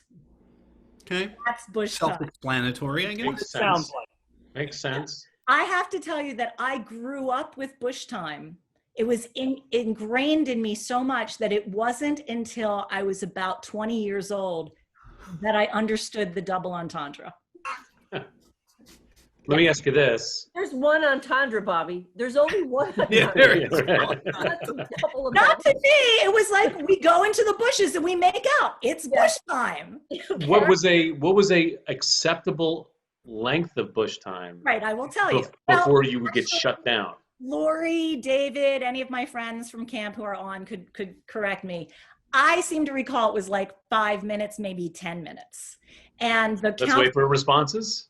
Okay. That's bush time. Self-explanatory, I guess. Makes It sounds sense. like. Makes sense. I have to tell you that I grew up with bush time. It was ingrained in me so much that it wasn't until I was about 20 years old that I understood the double entendre. Let me ask you this. There's one entendre, Bobby. There's only one entendre. Yeah, there is. That's a couple of Not to me. It was like we go into the bushes and we make out. It's bush time. What was a acceptable length of bush time Right, I will tell you. Well, before you would get shut down? Lori, David, any of my friends from camp who are on could correct me. I seem to recall it was like 5 minutes, maybe 10 minutes. And the Let's wait for responses.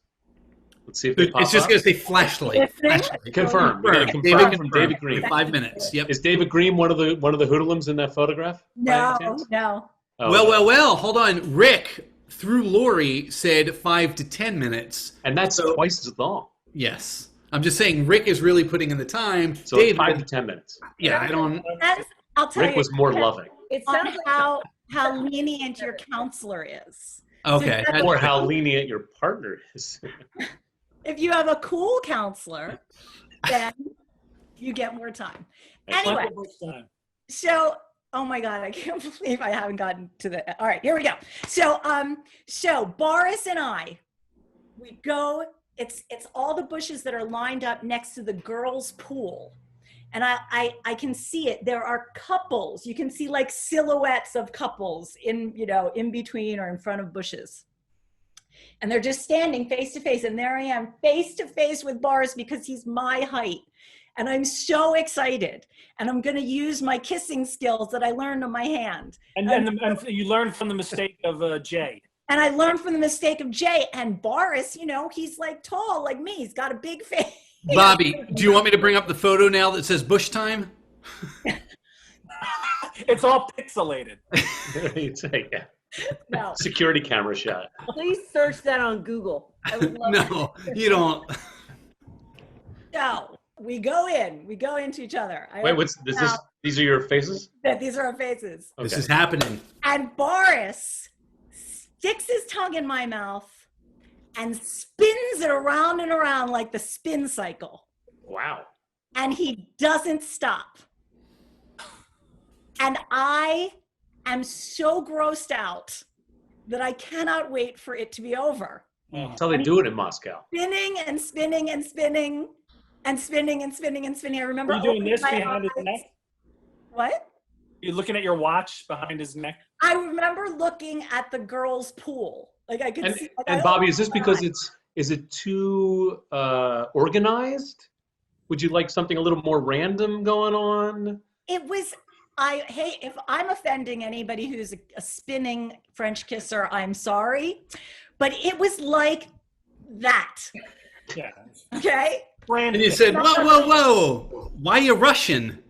Let's see if they pop It's just up. going to say flashlight. Flashlight. Confirm. We gotta David confirm from David confirmed. Green. 5 minutes. Yep. Is David Green one of the hoodlums in that photograph? by any chance? No. Oh, Well. Hold on. Rick, through Lori, said 5 to 10 minutes. And that's twice as long. Yes. I'm just saying Rick is really putting in the time. So David, it's 5 to 10 minutes. yeah, I don't. I'll tell Rick you was more loving. It on sounds like how lenient your counselor is. Okay. So Or how lenient your partner is. if you have a cool counselor, then you get more time. Anyway, so oh my God, I can't believe I haven't gotten to the. All right, here we go. So Boris and I, we go. It's all the bushes that are lined up next to the girls' pool. And I can see it. There are couples. You can see like silhouettes of couples in between or in front of bushes. And they're just standing face to face. And there I am face to face with Boris because he's my height. And I'm so excited. And I'm going to use my kissing skills that I learned on my hand. And you learned from the mistake of Jay. And I learned from the mistake of Jay. And Boris, he's like tall like me. He's got a big face. Bobby, do you want me to bring up the photo now that says bush time? It's all pixelated. You'd say, yeah. No. Security camera shot. please search that on Google. I would love No, you don't. So we go into each other. Wait, these are your faces? These are our faces. This Okay. is happening. And Boris sticks his tongue in my mouth and spins it around and around like the spin cycle. Wow. And he doesn't stop. And I am so grossed out that I cannot wait for it to be over. That's how they do it in Moscow. Spinning and spinning and spinning and spinning and spinning and spinning. I remember Are you doing opening this my behind his eyes. neck? What? You're looking at your watch behind his neck? I remember looking at the girls' pool. Like I could see. And Bobby, is this because is it too organized? Would you like something a little more random going on? It was, hey, if I'm offending anybody who's a spinning French kisser, I'm sorry. But it was like that. Yeah. Okay? And you said, whoa. Why you Russian?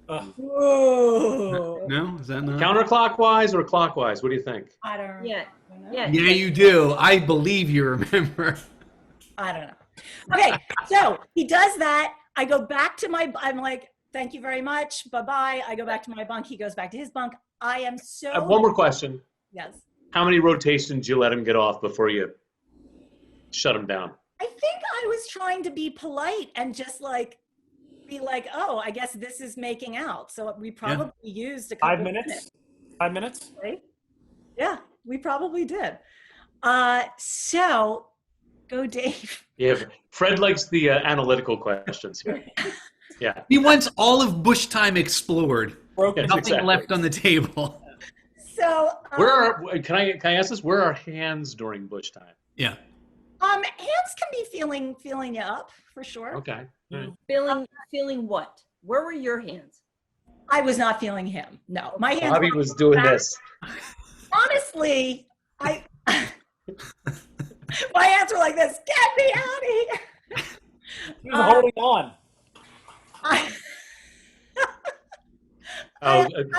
Whoa. No? Is that not? Counterclockwise or clockwise? What do you think? I don't know. Yeah. Yeah, you do. I believe you remember. I don't know. Okay, so he does that. I go back to I'm like, thank you very much. Bye-bye. I go back to my bunk. He goes back to his bunk. I am so. I have one more question. Yes. How many rotations did you let him get off before you shut him down? I think I was trying to be polite and just be like, oh, I guess this is making out. So we probably used a couple 5 minutes? 5 minutes? Right? Yeah, we probably did. So go Dave. Yeah, Fred likes the analytical questions here. Yeah. He wants all of bush time explored. Broken. Nothing exactly. left on the table. So Can I ask this? Where are hands during bush time? Yeah. hands can be feeling you up for sure. Okay. All right. Feeling what? Where were your hands? I was not feeling him. No, my hands. Bobby was doing this. Honestly, my hands were like this. Get me out of here. He was holding on.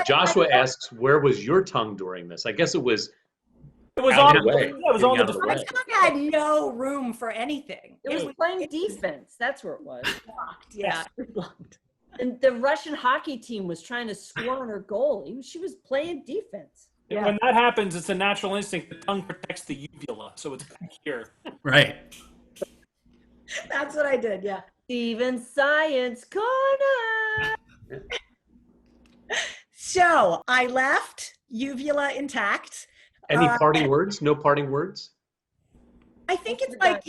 Joshua asks, where was your tongue during this? I guess it was It was out on of the way. it was on Getting the out of the My way. tongue had no room for anything. It was playing defense. That's where it was. blocked. Yeah, it was blocked. And the Russian hockey team was trying to score on her goal. She was playing defense. Yeah. When that happens, it's a natural instinct. The tongue protects the uvula, so it's back here. Right. That's what I did. Yeah. Steven Science Corner. So I left uvula intact. Any parting words? No parting words? I think it's like,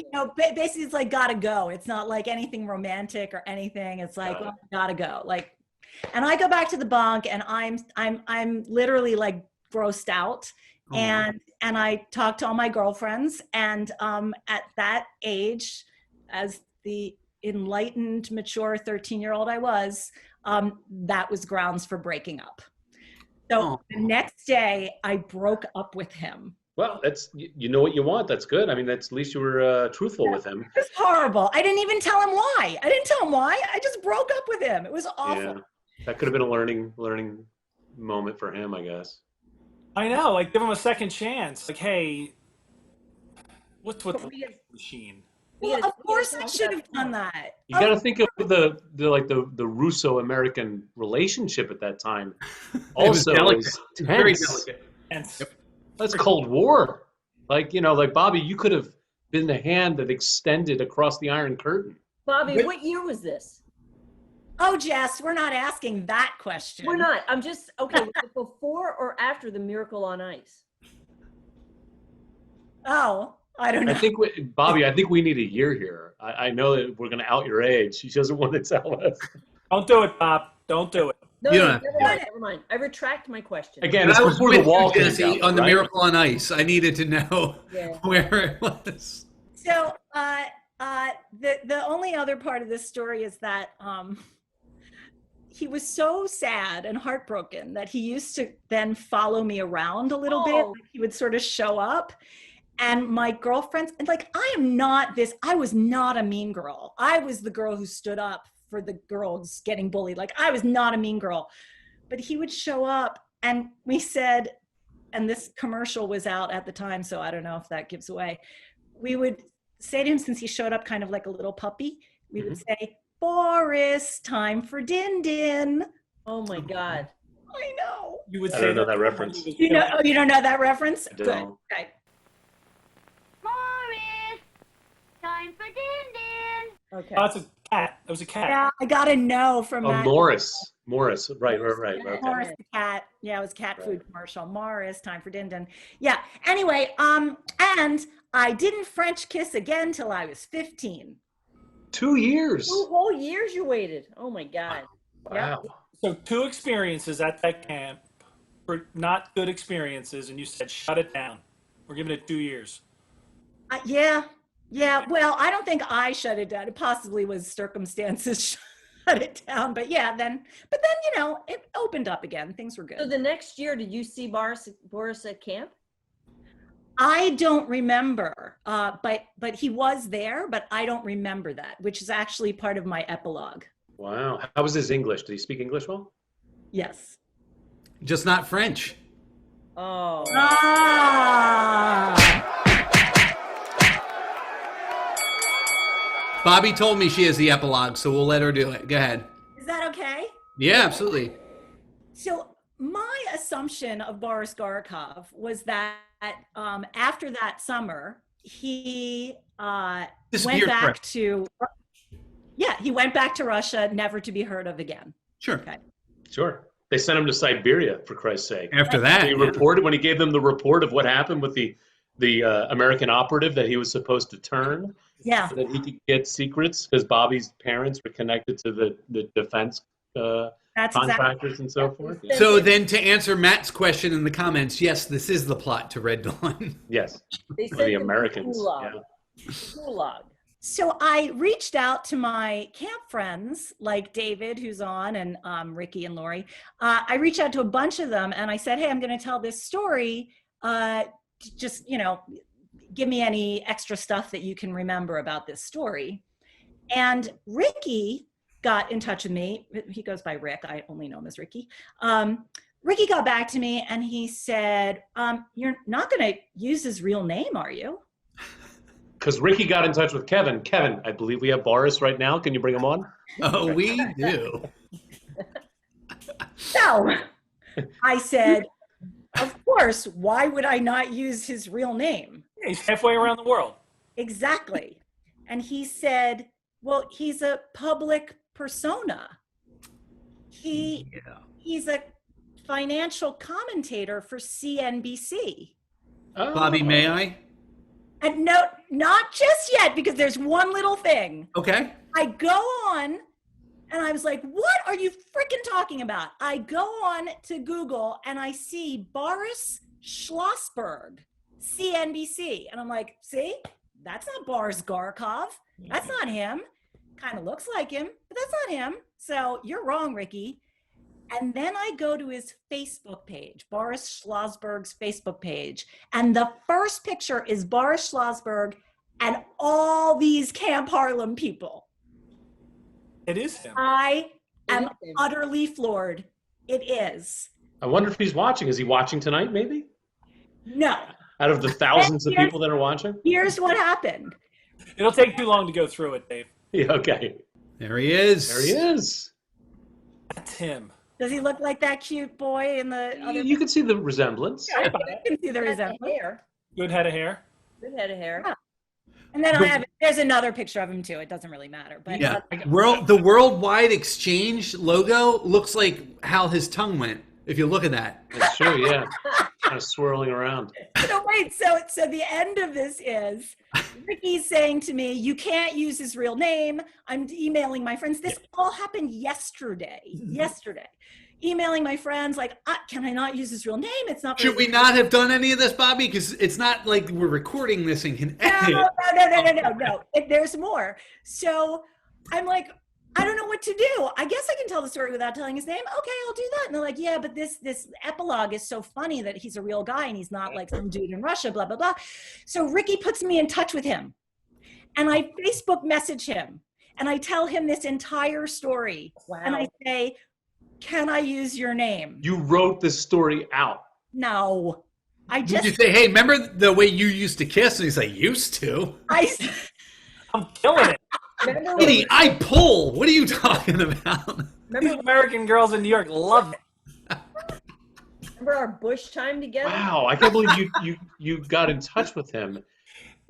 basically it's like gotta go. It's not like anything romantic or anything. It's like, well, gotta go. Like, and I go back to the bunk and I'm literally like grossed out. Oh. And I talk to all my girlfriends. And at that age, as the enlightened, mature 13-year-old I was, that was grounds for breaking up. So Oh. the next day, I broke up with him. Well, that's you know what you want. That's good. I mean, that's at least you were truthful with him. It was horrible. I didn't even tell him why. I didn't tell him why. I just broke up with him. It was awful. Yeah, that could have been a learning moment for him, I guess. I know, like give him a second chance. Like, hey, what's with But the we gotta- machine? we Well, gotta- of we gotta course I talk should about have done that. You got to think of the Russo-American relationship at that time. It was Also, delicate. is It was very tense. delicate. And That's Cold War. Like like Bobby, you could have been the hand that extended across the Iron Curtain. Bobby, But- what year was this? Oh, Jess, we're not asking that question. We're not. I'm just okay. Was it before or after the Miracle on Ice? Oh, I don't know. Bobby, I think we need a year here. I know that we're going to out your age. She doesn't want to tell us. don't do it, Pop. Don't do it. No, You no, don't have to never do mind. Never mind. I retract my question. Again, But it's I was before the with wall you, came Jesse, down, on the right? Miracle on Ice. I needed to know Yeah. where it was. So, the only other part of this story is that he was so sad and heartbroken that he used to then follow me around a little bit. Oh. Like, he would sort of show up, and my girlfriends, and like, I was not a mean girl. I was the girl who stood up for the girls getting bullied. Like, I was not a mean girl, but he would show up, and we said, and this commercial was out at the time, so I don't know if that gives away. We would say to him, since he showed up kind of like a little puppy, we would say, Boris, time for din din. Oh my God. I know. You would I say don't know that reference. You know, oh, you don't know that reference? I Good. don't. Okay. Boris, time for din din. Okay. Oh, that's a cat. That was a cat. Yeah, I got to know from Oh, that. Morris. Right. Okay. Morris the cat. Yeah, it was cat food commercial. Morris, time for din din. Yeah. Anyway, and I didn't French kiss again till I was 15. 2 years. 2 whole years you waited. Oh my God. Wow. So 2 experiences at that camp were not good experiences, and you said, shut it down. We're giving it 2 years. Yeah. Well, I don't think I shut it down. It possibly was circumstances shut it down. But then, it opened up again. Things were good. So the next year, did you see Boris at camp? I don't remember, but he was there, but I don't remember that, which is actually part of my epilogue. Wow. How was his English? Did he speak English well? Yes. Just not French. Oh. Bobby told me she has the epilogue, so we'll let her do it. Go ahead. Is that okay? Yeah, absolutely. So my assumption of Boris Garkov was that after that summer, he went Disappeared back to Russia, never to be heard of again. Sure. Okay. Sure. They sent him to Siberia, for Christ's sake. After that, He reported when he gave them the report of what happened with the American operative that he was supposed to turn, Yeah. so that he could get secrets because Bobby's parents were connected to the defense That's exactly. contractors and so forth. Yeah. So then to answer Matt's question in the comments, yes, this is the plot to Red Dawn. Yes, They or sent the him to Americans. Gulag. Yeah. Gulag. So I reached out to my camp friends like David, who's on, and Ricky and Lori. I reached out to a bunch of them and I said, hey, I'm going to tell this story. Just, give me any extra stuff that you can remember about this story. And Ricky got in touch with me. He goes by Rick. I only know him as Ricky. Ricky got back to me and he said, you're not going to use his real name, are you? Because Ricky got in touch with Kevin. Kevin, I believe we have Boris right now. Can you bring him on? Oh, we do. So I said, of course, why would I not use his real name? Yeah, he's halfway around the world. Exactly. And he said, well, he's a public persona. He's a financial commentator for CNBC. Oh. Bobby, may I? And no, not just yet, because there's one little thing. Okay. I go on and I was like, what are you freaking talking about? I go on to Google and I see Boris Schlossberg, CNBC. And I'm like, see, that's not Boris Garkov. That's not him. Kind of looks like him, but that's not him. So you're wrong, Ricky. And then I go to his Facebook page, Boris Schlossberg's Facebook page. And the first picture is Boris Schlossberg and all these Camp Harlem people. It is him. I am It is him. utterly floored. It is. I wonder if he's watching. Is he watching tonight, maybe? No. Out of the thousands of people that are watching? Here's what happened. It'll take too long to go through it, Dave. Yeah, okay. There he is. There he is. That's him. Does he look like that cute boy in the other? You can see the resemblance. I can see the Good head of resemblance. hair. Good head of hair. Good head of hair. Yeah. And then I have, there's another picture of him too. It doesn't really matter. But Yeah. The Worldwide Exchange logo looks like how his tongue went, if you look at that. That's true, yeah. Kind of swirling around. So wait, so the end of this is Ricky's saying to me, you can't use his real name. I'm emailing my friends. This all happened yesterday. Emailing my friends like, can I not use his real name? It's not. Should we not have done any of this, Bobby? Because it's not like we're recording this and can edit. No. There's more. So I'm like, I don't know what to do. I guess I can tell the story without telling his name. Okay, I'll do that. And they're like, yeah, but this epilogue is so funny that he's a real guy and he's not like some dude in Russia, blah, blah, blah. So Ricky puts me in touch with him. And I Facebook message him. And I tell him this entire story. Wow. And I say, can I use your name? You wrote this story out. No. I Did you just, say, hey, remember the way you used to kiss? And he's like, used to? I'm killing it. Remember when, Kitty, I pull. What are you talking about? These American girls in New York love it. remember our Bush time together? Wow, I can't believe you got in touch with him. Did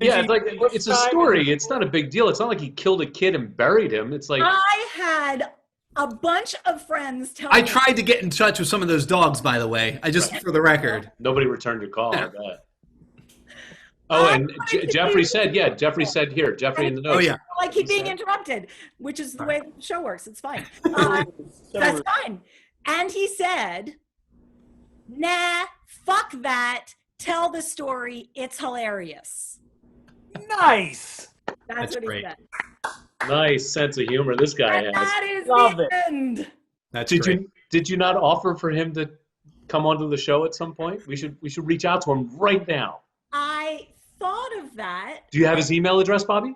Yeah, you- it's like it's a story. It's not a big deal. It's not like he killed a kid and buried him. It's like I had a bunch of friends tell I me. tried to get in touch with some of those dogs, by the way. I just, for the record. nobody returned your call. I bet. Oh, and Jeffrey said, Jeffrey said here, Jeffrey in the notes. Oh, yeah. I keep being interrupted, which is the way the show works. It's fine. That's fine. And he said, nah, fuck that. Tell the story. It's hilarious. Nice. That's what great. he said. Nice sense of humor this guy And has. that is Love the it. end. That's Did great. you not offer for him to come onto the show at some point? We should reach out to him right now. I thought of that. Do you have his email address, Bobby?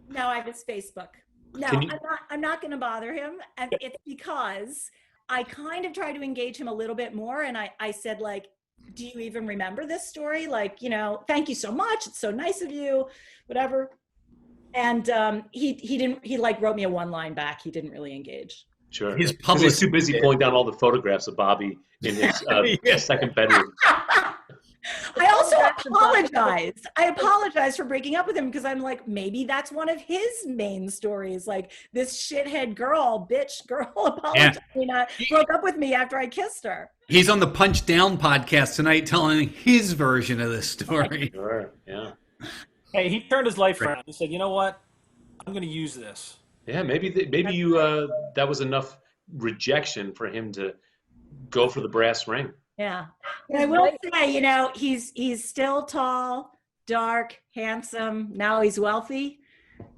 No, I have his Facebook. No, Can you- I'm not going to bother him. And it's because I kind of tried to engage him a little bit more. And I said, like, do you even remember this story? Like, thank you so much. It's so nice of you, whatever. And he like wrote me a one line back. He didn't really engage. Sure. His 'Cause he's too publicist busy did. pulling down all the photographs of Bobby in his Yeah. second bedroom. I also apologized. I apologized for breaking up with him because I'm like, maybe that's one of his main stories. Like this shithead bitch girl apologized. Broke up with me after I kissed her. He's on the Punch Down podcast tonight telling his version of this story. Sure. Yeah. Hey, he turned his life around. He said, you know what? I'm going to use this. Yeah. Maybe you that was enough rejection for him to go for the brass ring. Yeah. And I will say, he's still tall, dark, handsome. Now he's wealthy.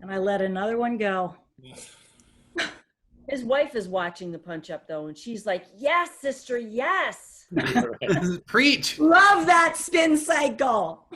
And I let another one go. His wife is watching the Punch Up though, and she's like, yes, sister, yes. Preach. Love that spin cycle.